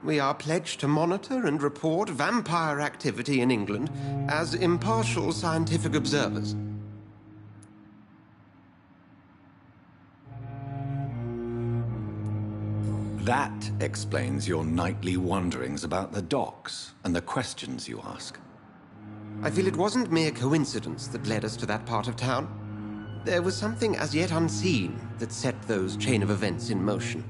We are pledged to monitor and report vampire activity in England as impartial scientific observers. That explains your nightly wanderings about the docks and the questions you ask. I feel it wasn't mere coincidence that led us to that part of town. There was something as yet unseen that set those chain of events in motion.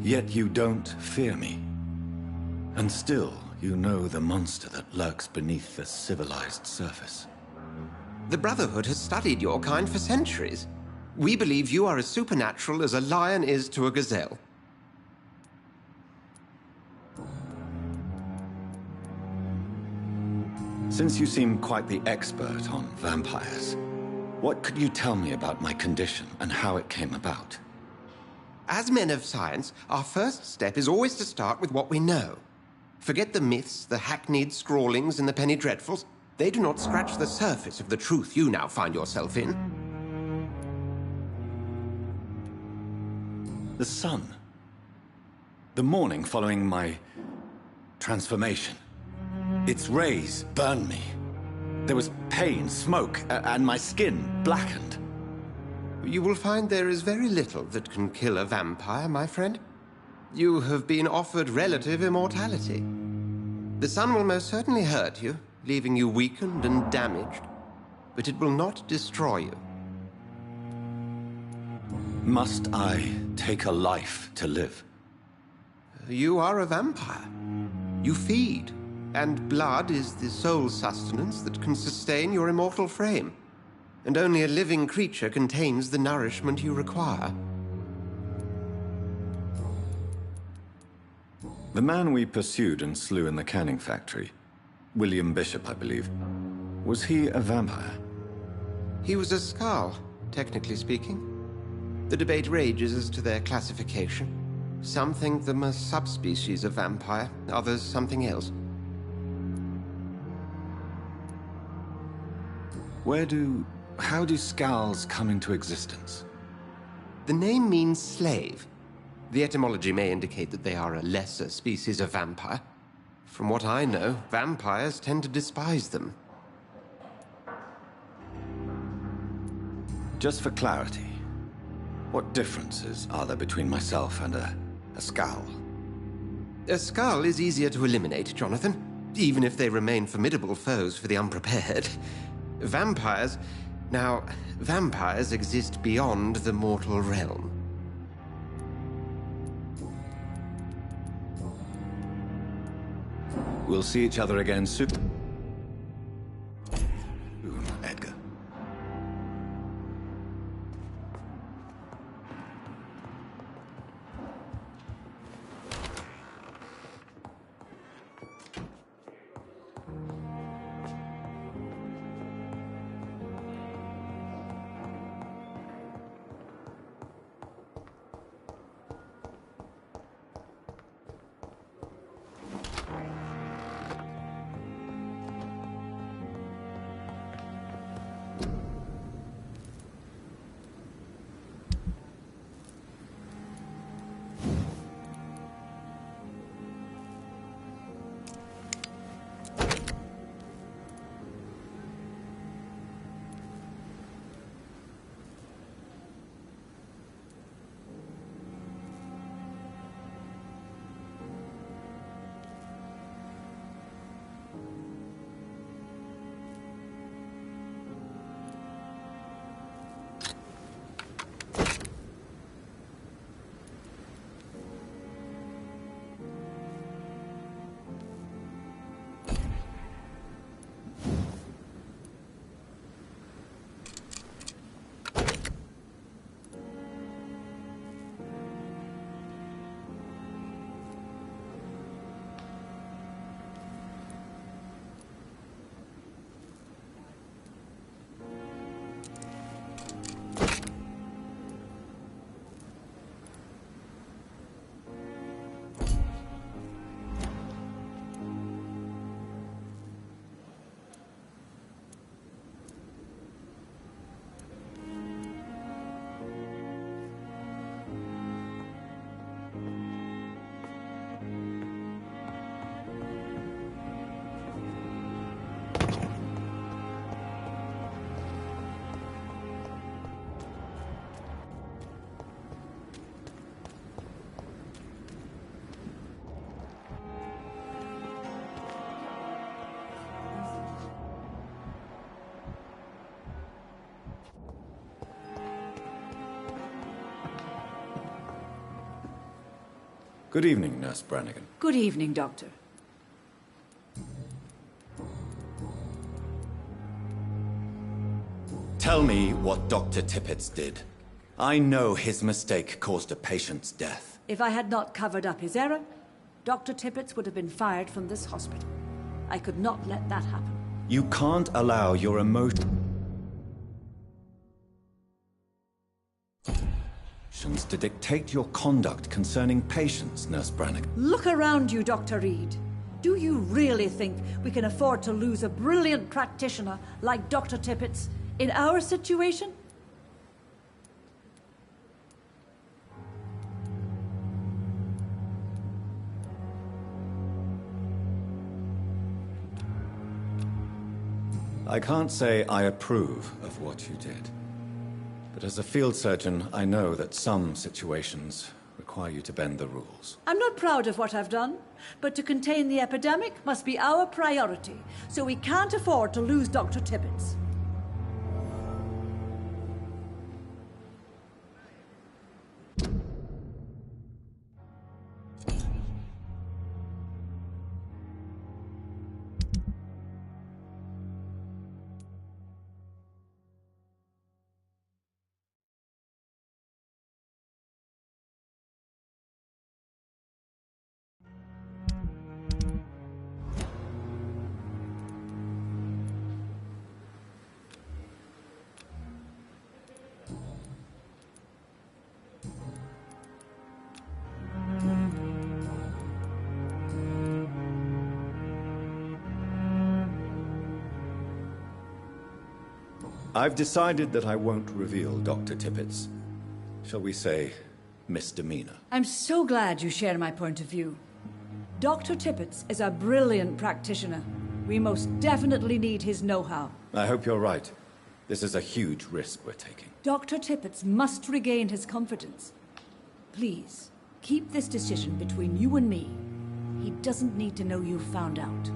Yet you don't fear me. And still, you know the monster that lurks beneath the civilized surface. The Brotherhood has studied your kind for centuries. We believe you are as supernatural as a lion is to a gazelle. Since you seem quite the expert on vampires, what could you tell me about my condition and how it came about? As men of science, our first step is always to start with what we know. Forget the myths, the hackneyed scrawlings, and the penny dreadfuls. They do not scratch the surface of the truth you now find yourself in. The sun. The morning following my transformation. Its rays burned me. There was pain, smoke, and my skin blackened. You will find there is very little that can kill a vampire, my friend. You have been offered relative immortality. The sun will most certainly hurt you, leaving you weakened and damaged, but it will not destroy you. Must I take a life to live? You are a vampire. You feed, and blood is the sole sustenance that can sustain your immortal frame. and only a living creature contains the nourishment you require. The man we pursued and slew in the canning factory, William Bishop, I believe, was he a vampire? He was a Skald, technically speaking. The debate rages as to their classification. Some think them a subspecies of vampire, others something else. How do Skalds come into existence? The name means slave. The etymology may indicate that they are a lesser species of vampire. From what I know, vampires tend to despise them. Just for clarity, what differences are there between myself and a Skald? A Skald is easier to eliminate, Jonathan, even if they remain formidable foes for the unprepared. Vampires... Now, vampires exist beyond the mortal realm. We'll see each other again soon. Edgar. Good evening, Nurse Brannigan. Good evening, Doctor. Tell me what Dr. Tippett did. I know his mistake caused a patient's death. If I had not covered up his error, Dr. Tippett would have been fired from this hospital. I could not let that happen. You can't allow your emotions to dictate your conduct concerning patients, Nurse Brannigan. Look around you, Dr. Reed. Do you really think we can afford to lose a brilliant practitioner like Dr. Tippett's in our situation? I can't say I approve of what you did. But as a field surgeon, I know that some situations require you to bend the rules. I'm not proud of what I've done, but to contain the epidemic must be our priority, so we can't afford to lose Dr. Tippett's. I've decided that I won't reveal Dr. Tippett's, shall we say, misdemeanor. I'm so glad you share my point of view. Dr. Tippett is a brilliant practitioner. We most definitely need his know-how. I hope you're right. This is a huge risk we're taking. Dr. Tippett must regain his confidence. Please, keep this decision between you and me. He doesn't need to know you've found out.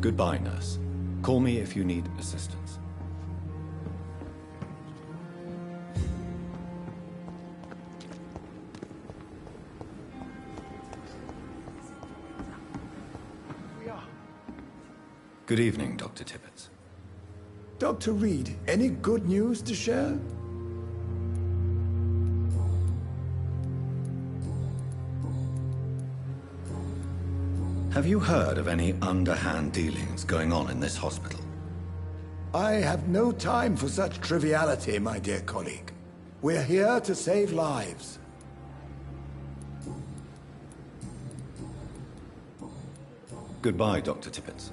Goodbye, nurse. Call me if you need assistance. Good evening, Dr. Tippett. Dr. Reed, any good news to share? Have you heard of any underhand dealings going on in this hospital? I have no time for such triviality, my dear colleague. We're here to save lives. Goodbye, Dr. Tippett.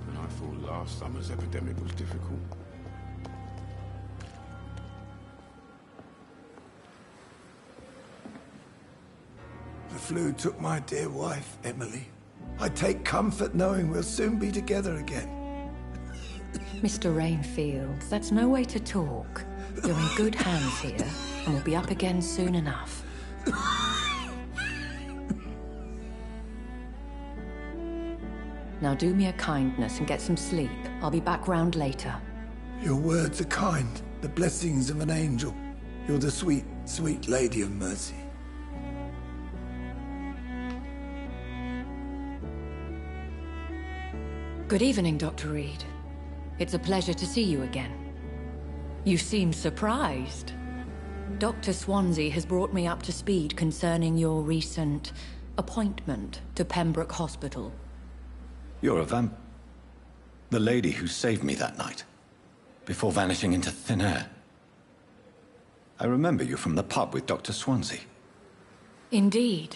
And I thought last summer's epidemic was difficult. The flu took my dear wife, Emily. I take comfort knowing we'll soon be together again. Mr. Rainfield, that's no way to talk. You're in good hands here, and we'll be up again soon enough. Now do me a kindness and get some sleep. I'll be back round later. Your words are kind, the blessings of an angel. You're the sweet, sweet Lady of Mercy. Good evening, Dr. Reed. It's a pleasure to see you again. You seem surprised. Dr. Swansea has brought me up to speed concerning your recent appointment to Pembroke Hospital. You're a the lady who saved me that night, before vanishing into thin air. I remember you from the pub with Dr. Swansea. Indeed.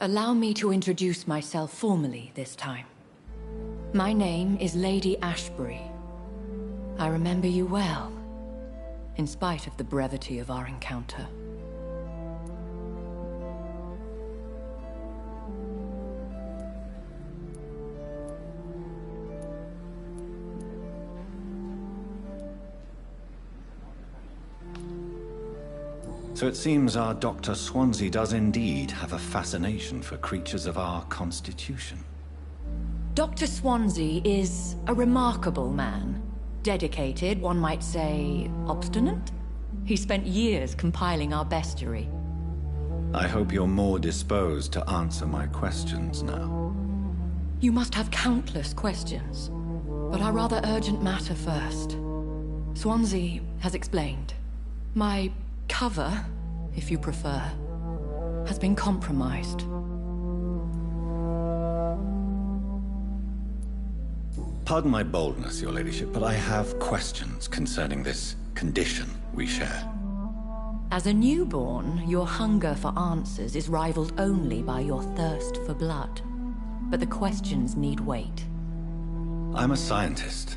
Allow me to introduce myself formally this time. My name is Lady Ashbury. I remember you well, in spite of the brevity of our encounter. So it seems our Dr. Swansea does indeed have a fascination for creatures of our constitution. Dr. Swansea is a remarkable man. Dedicated, one might say, obstinate? He spent years compiling our bestiary. I hope you're more disposed to answer my questions now. You must have countless questions, but our rather urgent matter first. Swansea has explained. My cover, if you prefer, has been compromised. Pardon my boldness, Your Ladyship, but I have questions concerning this condition we share. As a newborn, your hunger for answers is rivaled only by your thirst for blood. But the questions need wait. I'm a scientist.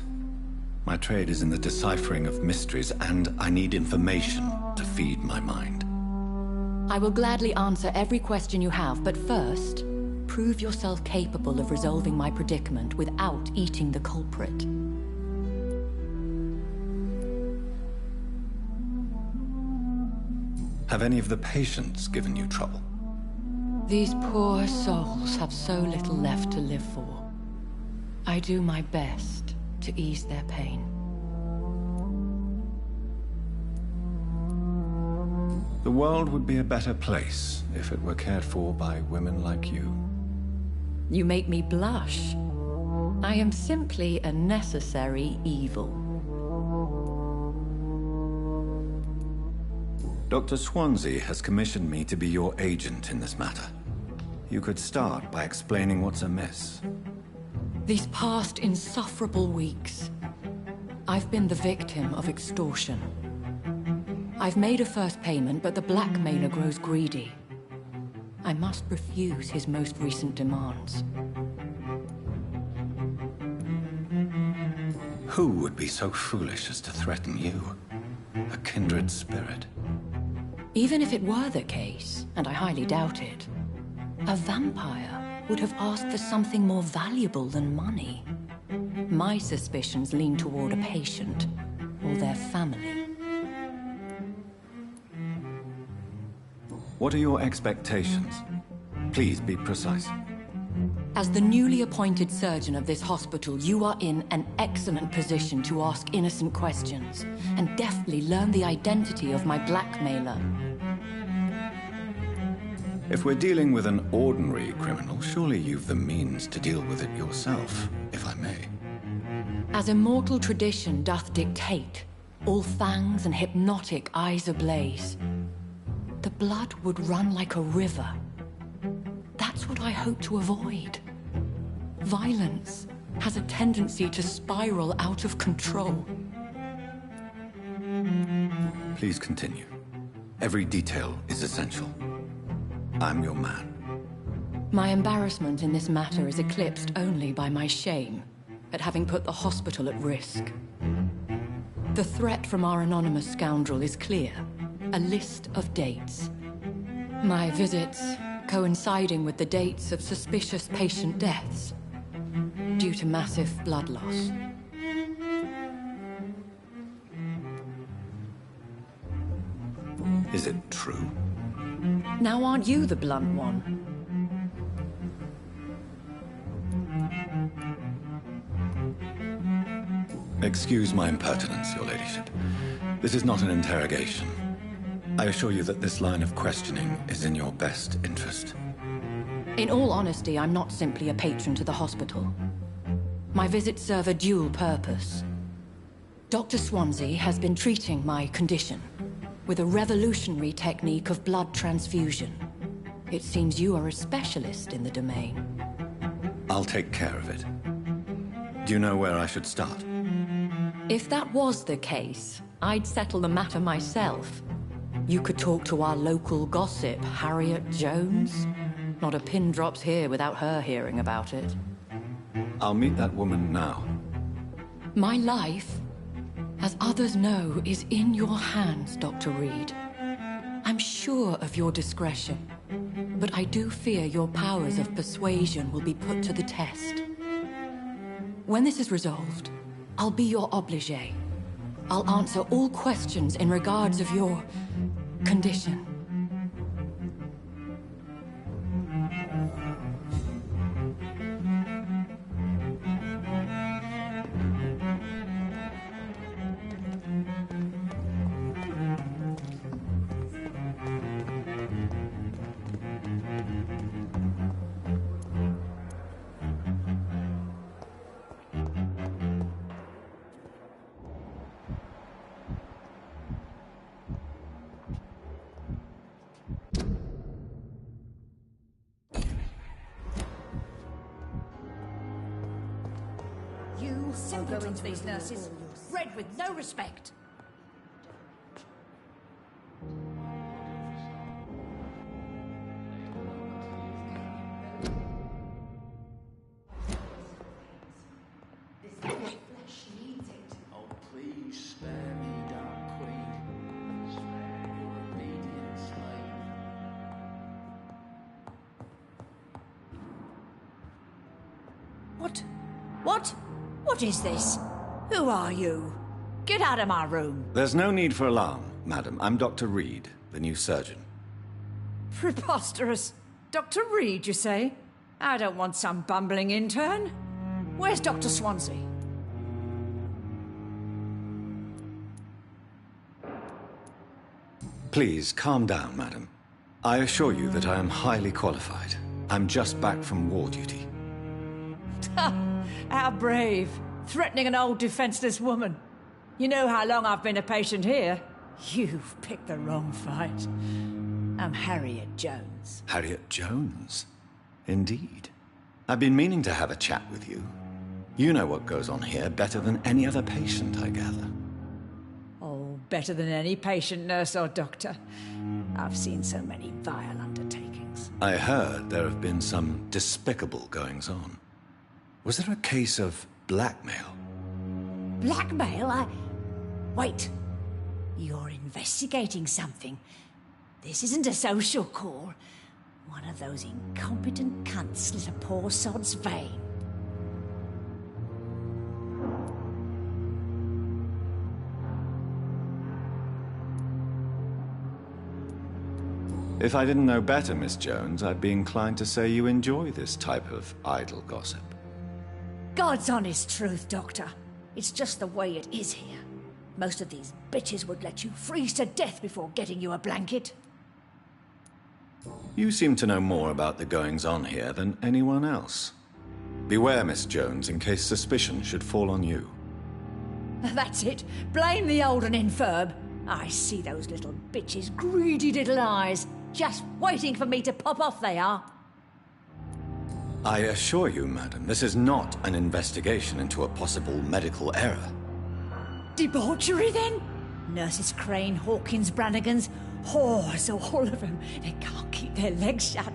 My trade is in the deciphering of mysteries, and I need information to feed my mind. I will gladly answer every question you have, but first, prove yourself capable of resolving my predicament without eating the culprit. Have any of the patients given you trouble? These poor souls have so little left to live for. I do my best to ease their pain. The world would be a better place if it were cared for by women like you. You make me blush. I am simply a necessary evil. Dr. Swansea has commissioned me to be your agent in this matter. You could start by explaining what's amiss. These past insufferable weeks, I've been the victim of extortion. I've made a first payment, but the blackmailer grows greedy. I must refuse his most recent demands. Who would be so foolish as to threaten you? A kindred spirit. Even if it were the case, and I highly doubt it, a vampire would have asked for something more valuable than money. My suspicions lean toward a patient, or their family. What are your expectations? Please be precise. As the newly appointed surgeon of this hospital, you are in an excellent position to ask innocent questions and deftly learn the identity of my blackmailer. If we're dealing with an ordinary criminal, surely you've the means to deal with it yourself, if I may. As immortal tradition doth dictate, all fangs and hypnotic eyes ablaze, the blood would run like a river. That's what I hope to avoid. Violence has a tendency to spiral out of control. Please continue. Every detail is essential. I'm your man. My embarrassment in this matter is eclipsed only by my shame at having put the hospital at risk. The threat from our anonymous scoundrel is clear. A list of dates. My visits coinciding with the dates of suspicious patient deaths due to massive blood loss. Is it true? Now aren't you the blunt one? Excuse my impertinence, Your Ladyship. This is not an interrogation. I assure you that this line of questioning is in your best interest. In all honesty, I'm not simply a patron to the hospital. My visits serve a dual purpose. Dr. Swansea has been treating my condition with a revolutionary technique of blood transfusion. It seems you are a specialist in the domain. I'll take care of it. Do you know where I should start? If that was the case, I'd settle the matter myself. You could talk to our local gossip, Harriet Jones. Not a pin drops here without her hearing about it. I'll meet that woman now. My life, as others know, is in your hands, Dr. Reed. I'm sure of your discretion, but I do fear your powers of persuasion will be put to the test. When this is resolved, I'll be your obligé. I'll answer all questions in regards of your condition. Simpletons, these nurses. Bred with no respect. Oh, please spare me, Dark Queen. Spare your obedient slave. What? What is this? Who are you? Get out of my room. There's no need for alarm, madam. I'm Dr. Reed, the new surgeon. Preposterous. Dr. Reed, you say? I don't want some bumbling intern. Where's Dr. Swansea? Please, calm down, madam. I assure you that I am highly qualified. I'm just back from war duty. How brave. Threatening an old defenseless woman. You know how long I've been a patient here. You've picked the wrong fight. I'm Harriet Jones. Harriet Jones? Indeed. I've been meaning to have a chat with you. You know what goes on here better than any other patient, I gather. Oh, better than any patient, nurse or doctor. I've seen so many vile undertakings. I heard there have been some despicable goings-on. Was there a case of blackmail? Blackmail? Wait. You're investigating something. This isn't a social call. One of those incompetent cunts slit a poor sod's vein. If I didn't know better, Miss Jones, I'd be inclined to say you enjoy this type of idle gossip. God's honest truth, Doctor. It's just the way it is here. Most of these bitches would let you freeze to death before getting you a blanket. You seem to know more about the goings-on here than anyone else. Beware, Miss Jones, in case suspicion should fall on you. That's it. Blame the old and infirm. I see those little bitches' greedy little eyes. Just waiting for me to pop off they are. I assure you, madam, this is not an investigation into a possible medical error. Debauchery, then? Nurses Crane, Hawkins, Brannigans, whores, all of them. They can't keep their legs shut.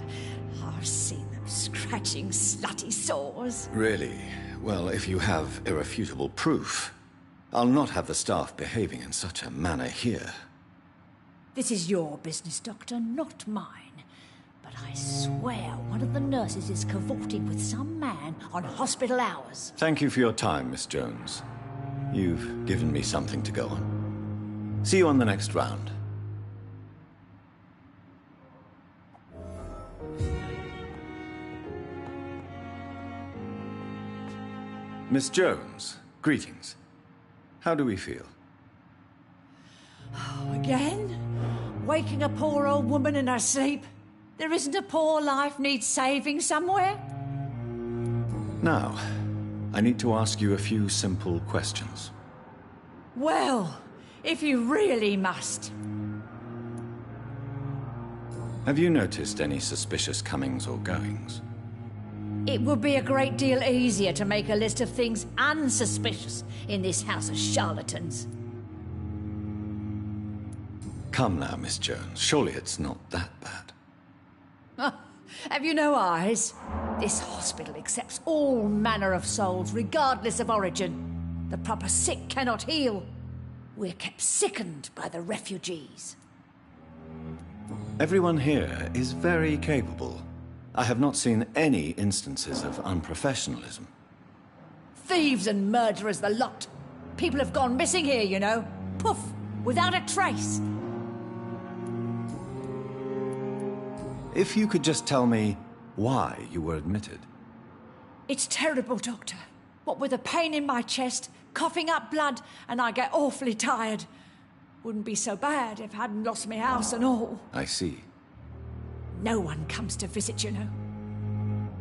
I've seen them scratching slutty sores. Really? Well, if you have irrefutable proof, I'll not have the staff behaving in such a manner here. This is your business, Doctor, not mine. But I swear one of the nurses is cavorting with some man on hospital hours. Thank you for your time, Miss Jones. You've given me something to go on. See you on the next round. Miss Jones, greetings. How do we feel? Oh, again? Waking a poor old woman in her sleep? There isn't a poor life needs saving somewhere? Now, I need to ask you a few simple questions. Well, if you really must. Have you noticed any suspicious comings or goings? It would be a great deal easier to make a list of things unsuspicious in this house of charlatans. Come now, Miss Jones. Surely it's not that bad. Have you no eyes? This hospital accepts all manner of souls, regardless of origin. The proper sick cannot heal. We're kept sickened by the refugees. Everyone here is very capable. I have not seen any instances of unprofessionalism. Thieves and murderers, the lot. People have gone missing here, you know. Poof, without a trace. If you could just tell me why you were admitted. It's terrible, Doctor. What with a pain in my chest, coughing up blood, and I get awfully tired. Wouldn't be so bad if I hadn't lost my house and all. I see. No one comes to visit, you know.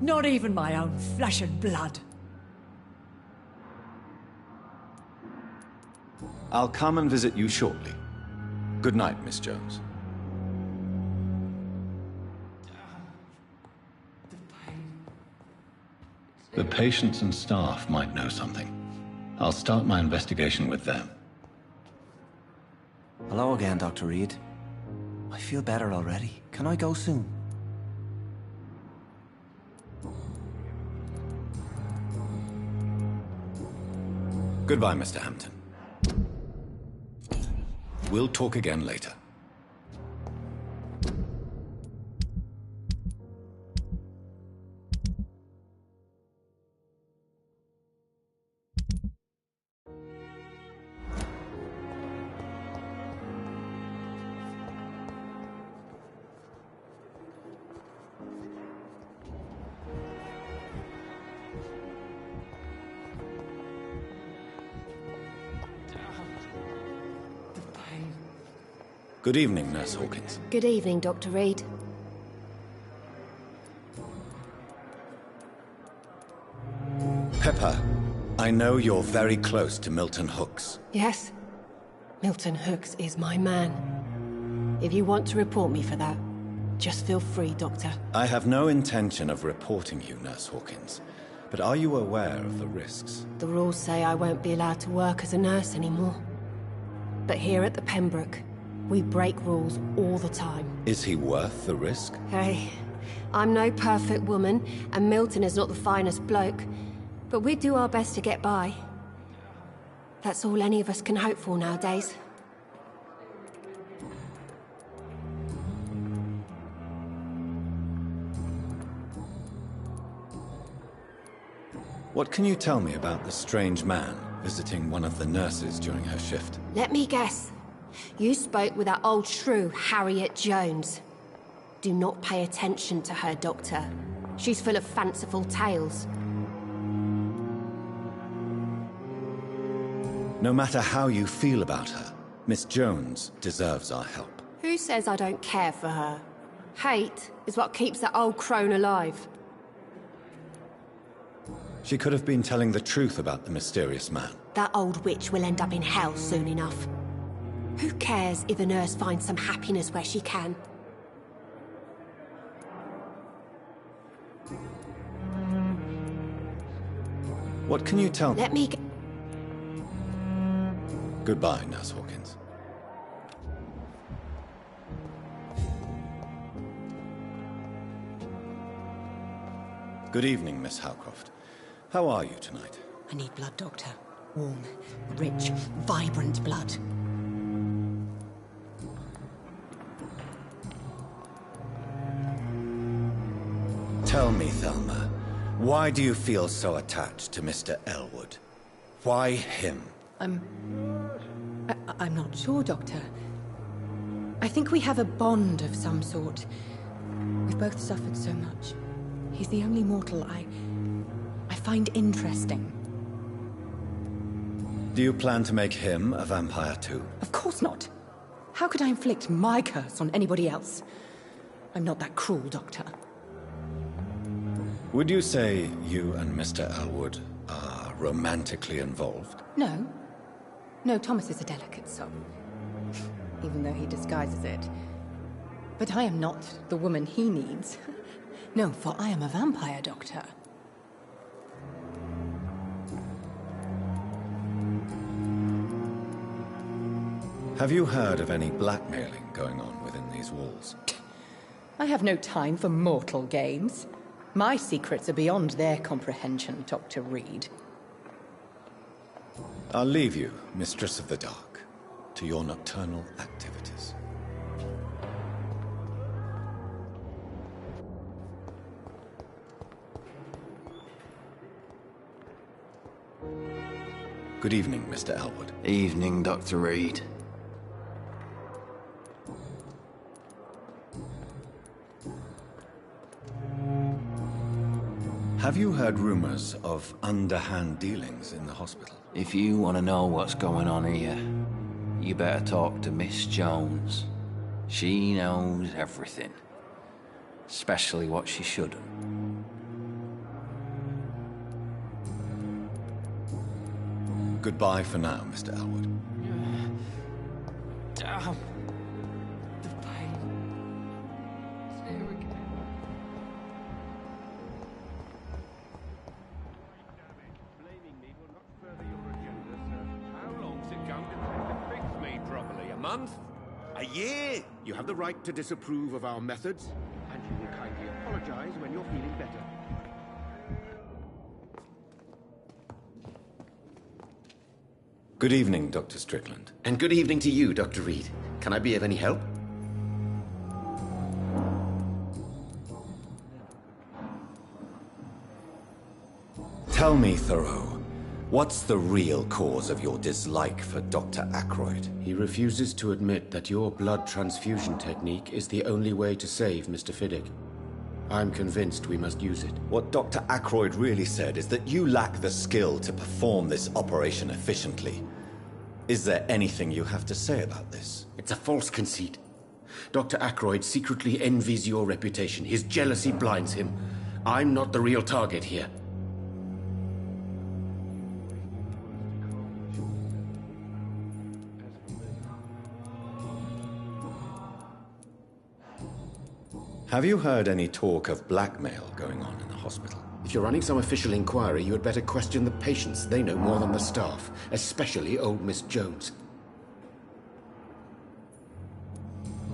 Not even my own flesh and blood. I'll come and visit you shortly. Good night, Miss Jones. The patients and staff might know something. I'll start my investigation with them. Hello again, Dr. Reed. I feel better already. Can I go soon? Goodbye, Mr. Hampton. We'll talk again later. Good evening, Nurse Hawkins. Good evening, Dr. Reed. Pepper, I know you're very close to Milton Hooks. Yes? Milton Hooks is my man. If you want to report me for that, just feel free, Doctor. I have no intention of reporting you, Nurse Hawkins. But are you aware of the risks? The rules say I won't be allowed to work as a nurse anymore. But here at the Pembroke, we break rules all the time. Is he worth the risk? Hey, I'm no perfect woman, and Milton is not the finest bloke. But we do our best to get by. That's all any of us can hope for nowadays. What can you tell me about the strange man visiting one of the nurses during her shift? Let me guess. You spoke with that old shrew, Harriet Jones. Do not pay attention to her, Doctor. She's full of fanciful tales. No matter how you feel about her, Miss Jones deserves our help. Who says I don't care for her? Hate is what keeps that old crone alive. She could have been telling the truth about the mysterious man. That old witch will end up in hell soon enough. Who cares if a nurse finds some happiness where she can? What can you tell me? Let me Goodbye, Nurse Hawkins. Good evening, Miss Howcroft. How are you tonight? I need blood, Doctor. Warm, rich, vibrant blood. Tell me, Thelma, why do you feel so attached to Mr. Elwood? Why him? I'm not sure, Doctor. I think we have a bond of some sort. We've both suffered so much. He's the only mortal I find interesting. Do you plan to make him a vampire too? Of course not. How could I inflict my curse on anybody else? I'm not that cruel, Doctor. Would you say you and Mr. Elwood are romantically involved? No. No, Thomas is a delicate soul. Even though he disguises it. But I am not the woman he needs. No, for I am a vampire, Doctor. Have you heard of any blackmailing going on within these walls? I have no time for mortal games. My secrets are beyond their comprehension, Dr. Reed. I'll leave you, Mistress of the Dark, to your nocturnal activities. Good evening, Mr. Elwood. Evening, Dr. Reed. Have you heard rumors of underhand dealings in the hospital? If you want to know what's going on here, you better talk to Miss Jones. She knows everything. Especially what she shouldn't. Goodbye for now, Mr. Elwood. Damn. The pain. It's here again. Blaming me will not further your agenda, sir. How long's it going to take to fix me properly? A month? A year? You have the right to disapprove of our methods, and you will kindly apologize when you're feeling better. Good evening, Dr. Strickland. And good evening to you, Dr. Reed. Can I be of any help? Tell me, Thoreau, what's the real cause of your dislike for Dr. Ackroyd? He refuses to admit that your blood transfusion technique is the only way to save Mr. Fiddick. I'm convinced we must use it. What Dr. Ackroyd really said is that you lack the skill to perform this operation efficiently. Is there anything you have to say about this? It's a false conceit. Dr. Ackroyd secretly envies your reputation. His jealousy blinds him. I'm not the real target here. Have you heard any talk of blackmail going on in the hospital? If you're running some official inquiry, you had better question the patients. They know more than the staff, especially old Miss Jones.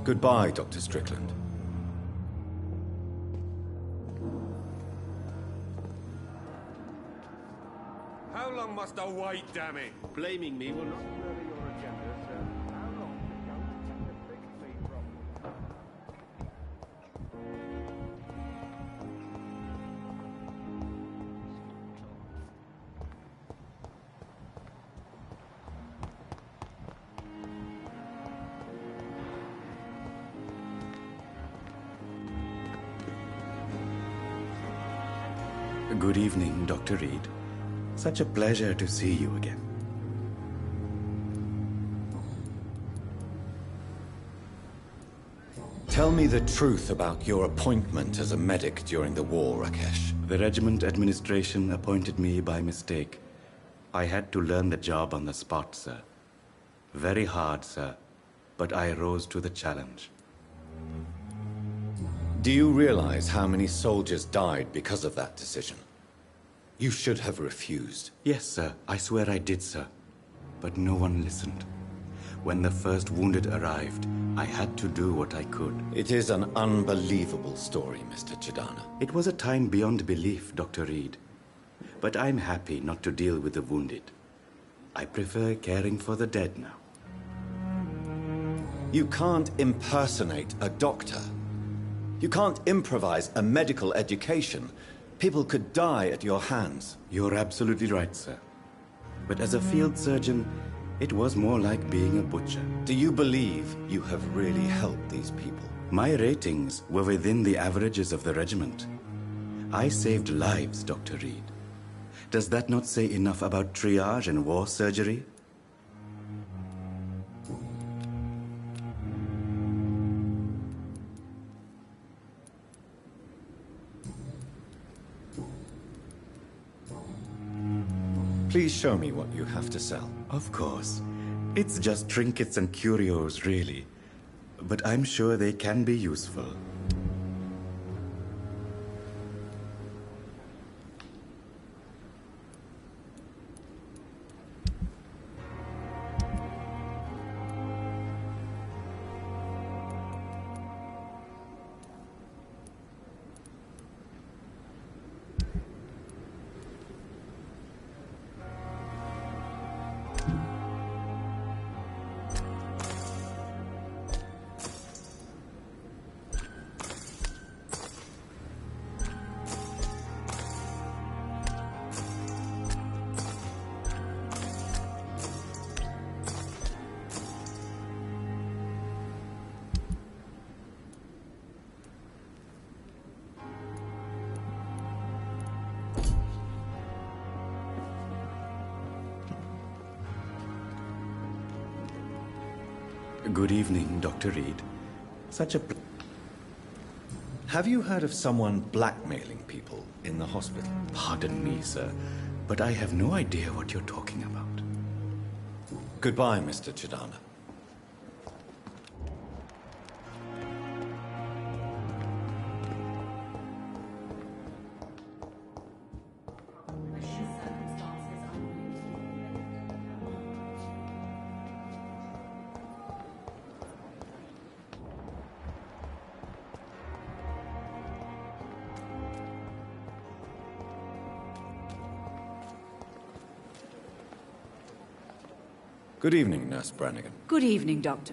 Goodbye, Dr. Strickland. How long must I wait, damn it? Blaming me will not... Further your agenda, sir. How long is it going to take to fix me properly? Good evening, Dr. Reed. Such a pleasure to see you again. Tell me the truth about your appointment as a medic during the war, Rakesh. The regiment administration appointed me by mistake. I had to learn the job on the spot, sir. Very hard, sir, but I rose to the challenge. Do you realize how many soldiers died because of that decision? You should have refused. Yes, sir. I swear I did, sir. But no one listened. When the first wounded arrived, I had to do what I could. It is an unbelievable story, Mr. Chidana. It was a time beyond belief, Dr. Reed. But I'm happy not to deal with the wounded. I prefer caring for the dead now. You can't impersonate a doctor. You can't improvise a medical education. People could die at your hands. You're absolutely right, sir. But as a field surgeon, it was more like being a butcher. Do you believe you have really helped these people? My ratings were within the averages of the regiment. I saved lives, Dr. Reed. Does that not say enough about triage and war surgery? Please show me what you have to sell. Of course. It's just trinkets and curios, really. But I'm sure they can be useful. Good evening, Dr. Reed. Such a... Have you heard of someone blackmailing people in the hospital? Pardon me, sir, but I have no idea what you're talking about. Goodbye, Mr. Chidana. Good evening, Nurse Brannigan. Good evening, Doctor.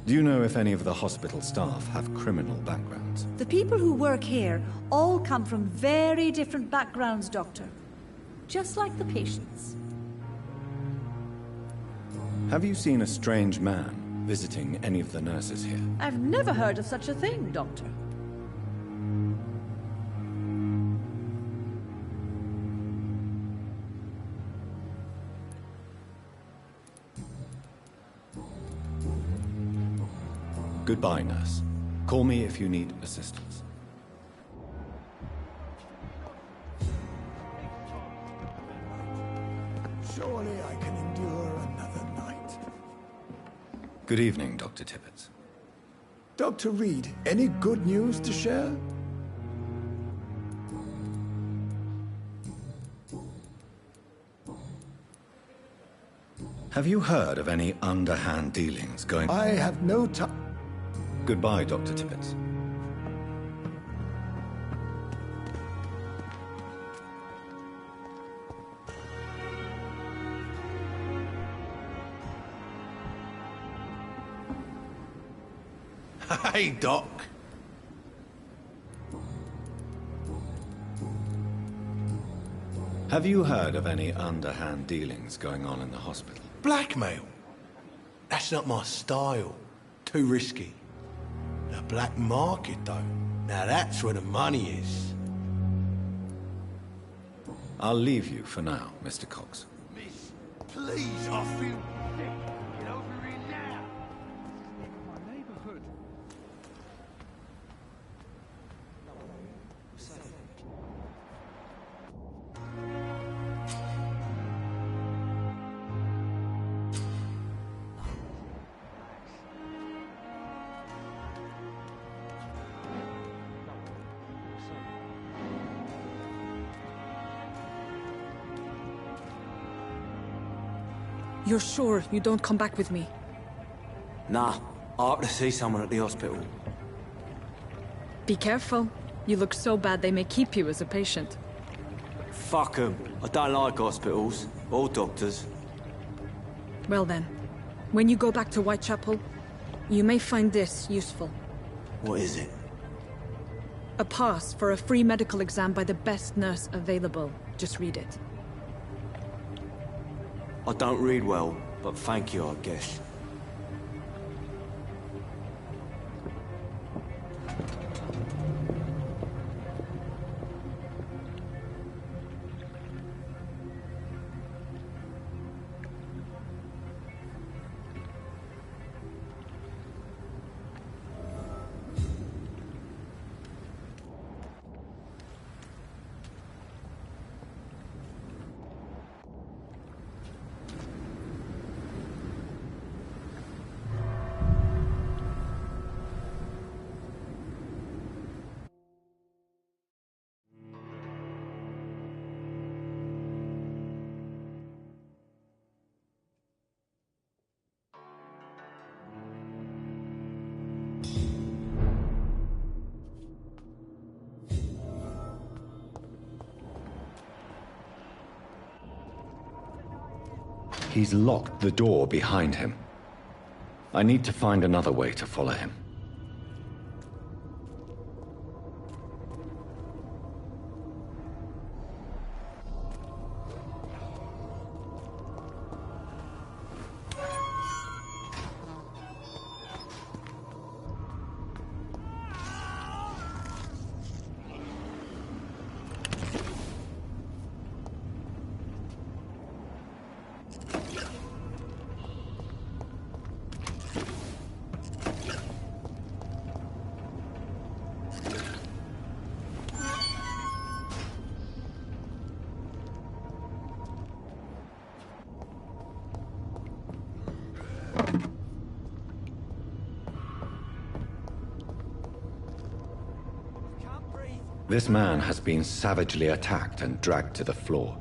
Do you know if any of the hospital staff have criminal backgrounds? The people who work here all come from very different backgrounds, Doctor. Just like the patients. Have you seen a strange man visiting any of the nurses here? I've never heard of such a thing, Doctor. Goodbye, nurse. Call me if you need assistance. Surely Hopefully I can endure another night. Good evening, Dr. Tippett. Dr. Reed, any good news to share? Have you heard of any underhand dealings going... I have no time. Goodbye, Dr. Tippett. Hey, Doc. Have you heard of any underhand dealings going on in the hospital? Blackmail? That's not my style. Too risky. The black market, though. Now that's where the money is. I'll leave you for now, Mr. Cox. Miss, please, I feel sick. Get over here now. My neighborhood. You're sure you don't come back with me? Nah, I ought to see someone at the hospital. Be careful. You look so bad they may keep you as a patient. Fuck 'em. I don't like hospitals. Or doctors. Well then, when you go back to Whitechapel, you may find this useful. What is it? A pass for a free medical exam by the best nurse available. Just read it. I don't read well, but thank you, I guess. He's locked the door behind him. I need to find another way to follow him. This man has been savagely attacked and dragged to the floor.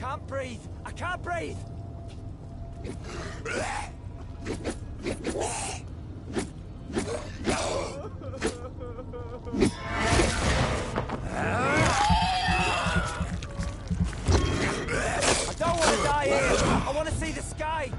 can't breathe! I can't breathe! I don't want to die here! I want to see the sky!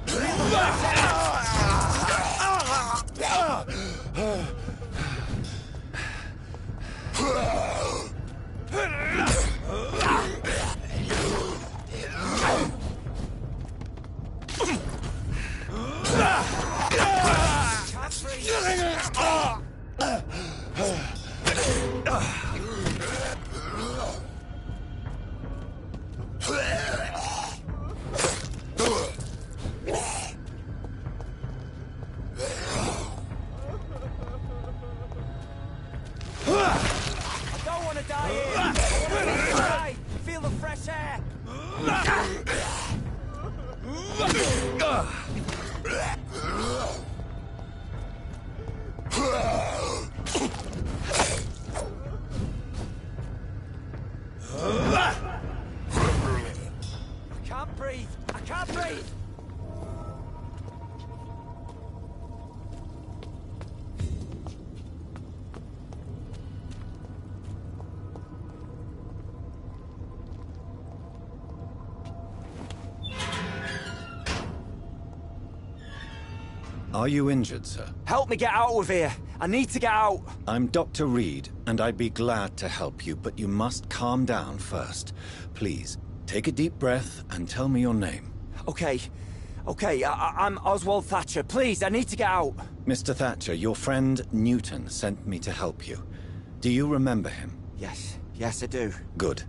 Are you injured, sir? Help me get out of here! I need to get out! I'm Dr. Reed, and I'd be glad to help you, but you must calm down first. Please, take a deep breath and tell me your name. Okay. I'm Oswald Thatcher. Please, I need to get out. Mr. Thatcher, your friend Newton sent me to help you. Do you remember him? Yes, I do. Good.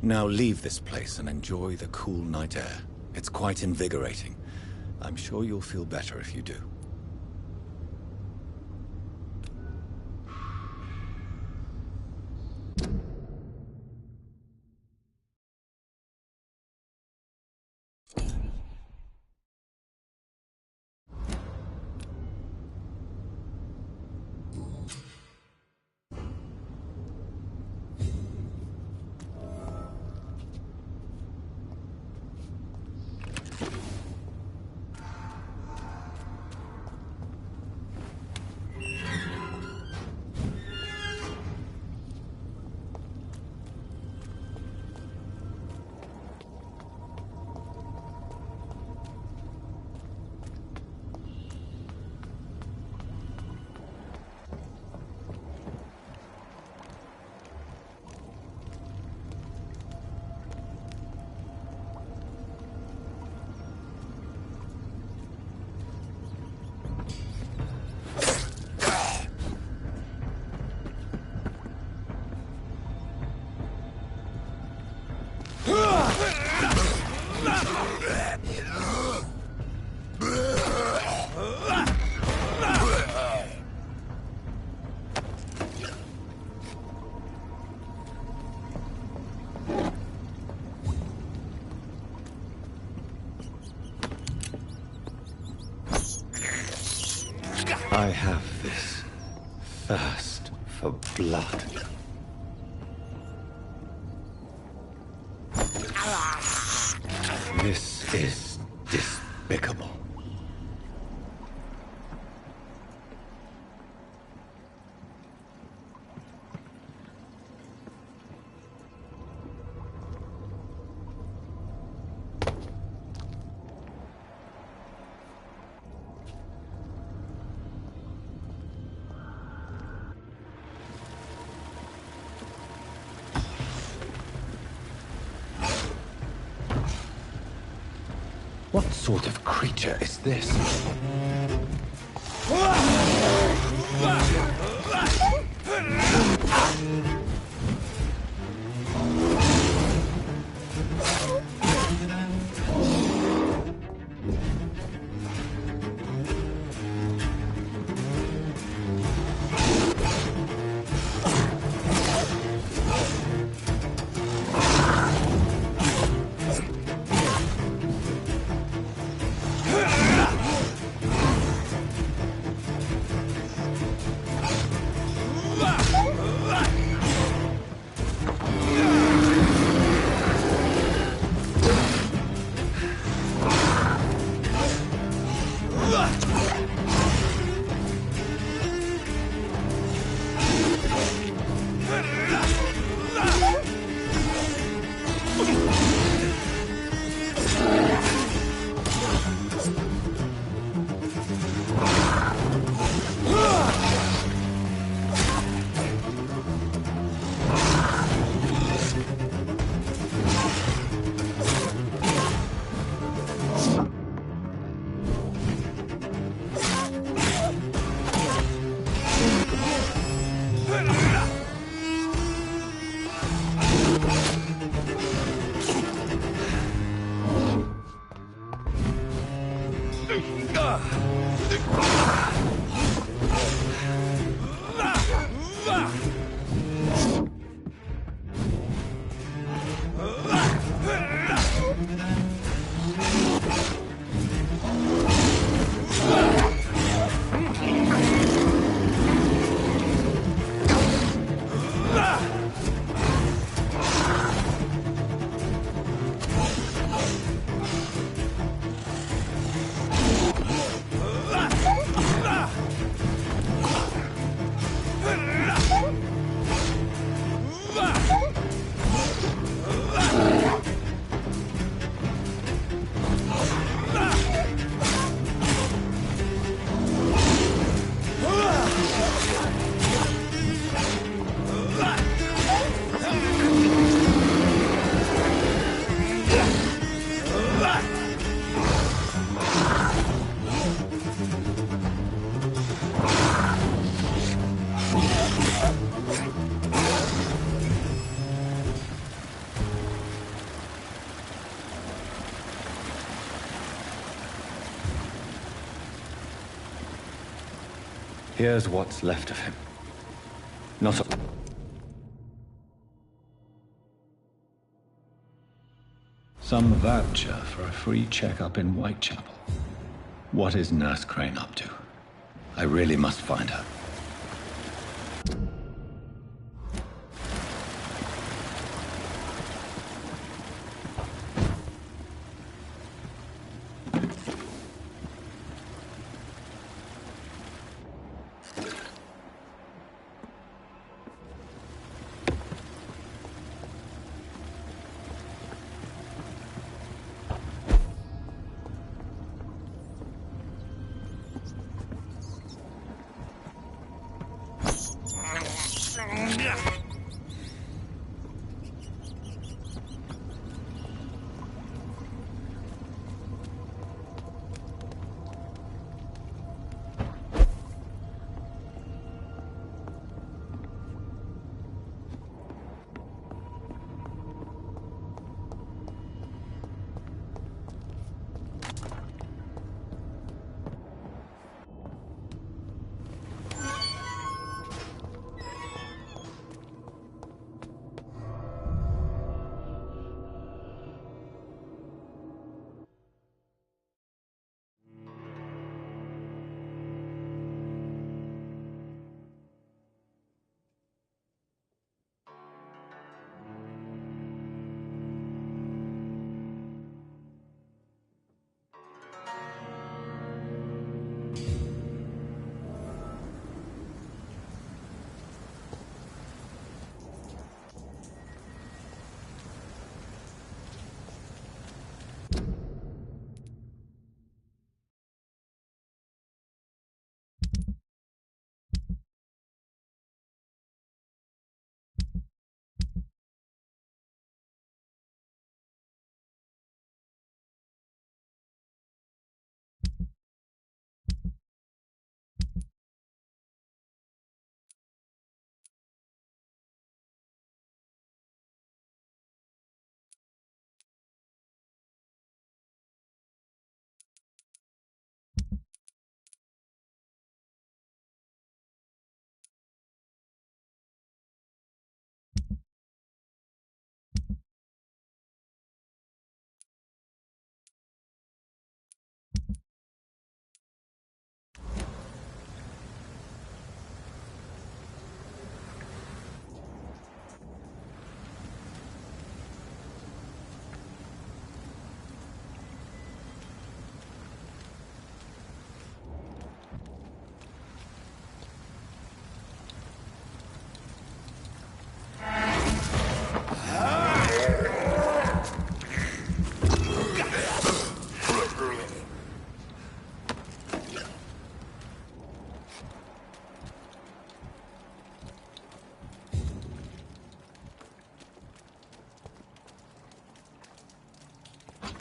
Now leave this place and enjoy the cool night air. It's quite invigorating. I'm sure you'll feel better if you do. I have this thirst for blood. This is despicable. What sort of creature is this? Here's what's left of him. Not a... Some voucher for a free checkup in Whitechapel. What is Nurse Crane up to? I really must find her.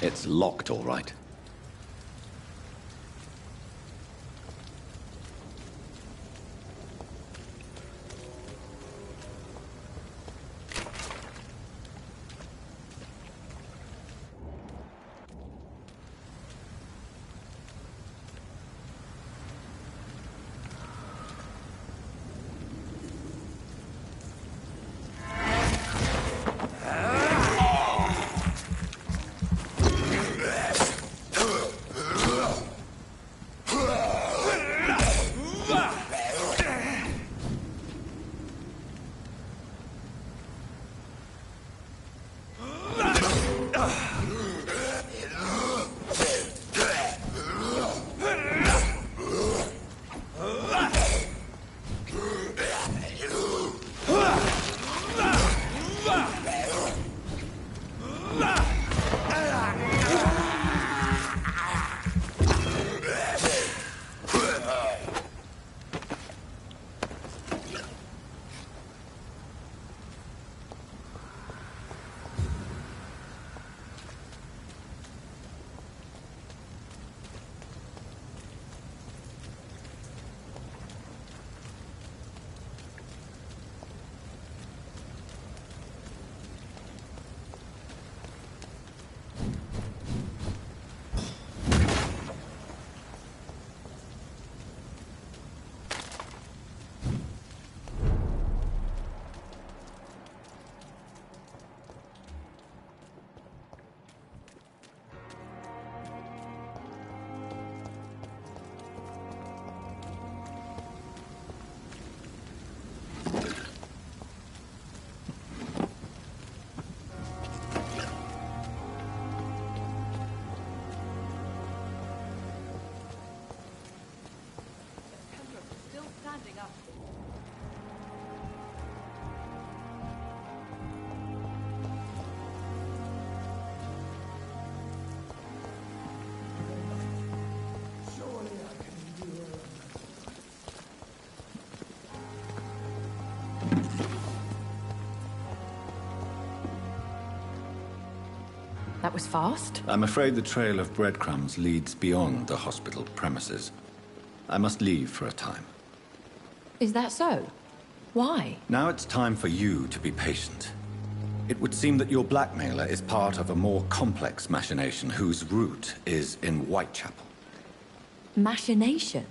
It's locked, all right. was fast. I'm afraid the trail of breadcrumbs leads beyond the hospital premises. I must leave for a time. Is that so? Why? Now it's time for you to be patient. It would seem that your blackmailer is part of a more complex machination whose root is in Whitechapel. Machination?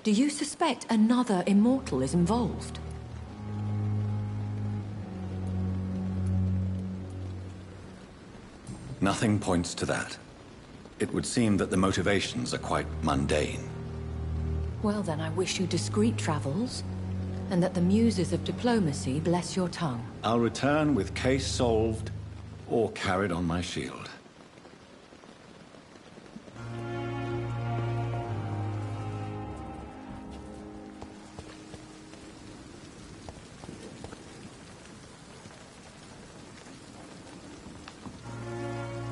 Do you suspect another immortal is involved? Nothing points to that. It would seem that the motivations are quite mundane. Well then, I wish you discreet travels, and that the muses of diplomacy bless your tongue. I'll return with case solved, or carried on my shield.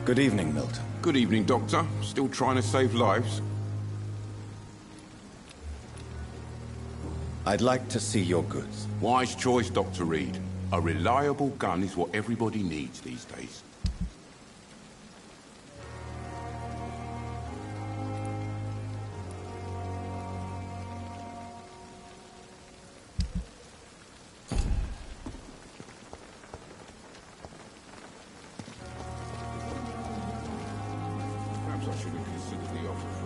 Good evening, Milton. Good evening, Doctor. Still trying to save lives? I'd like to see your goods. Wise choice, Dr. Reed. A reliable gun is what everybody needs these days. Perhaps I should have considered the offer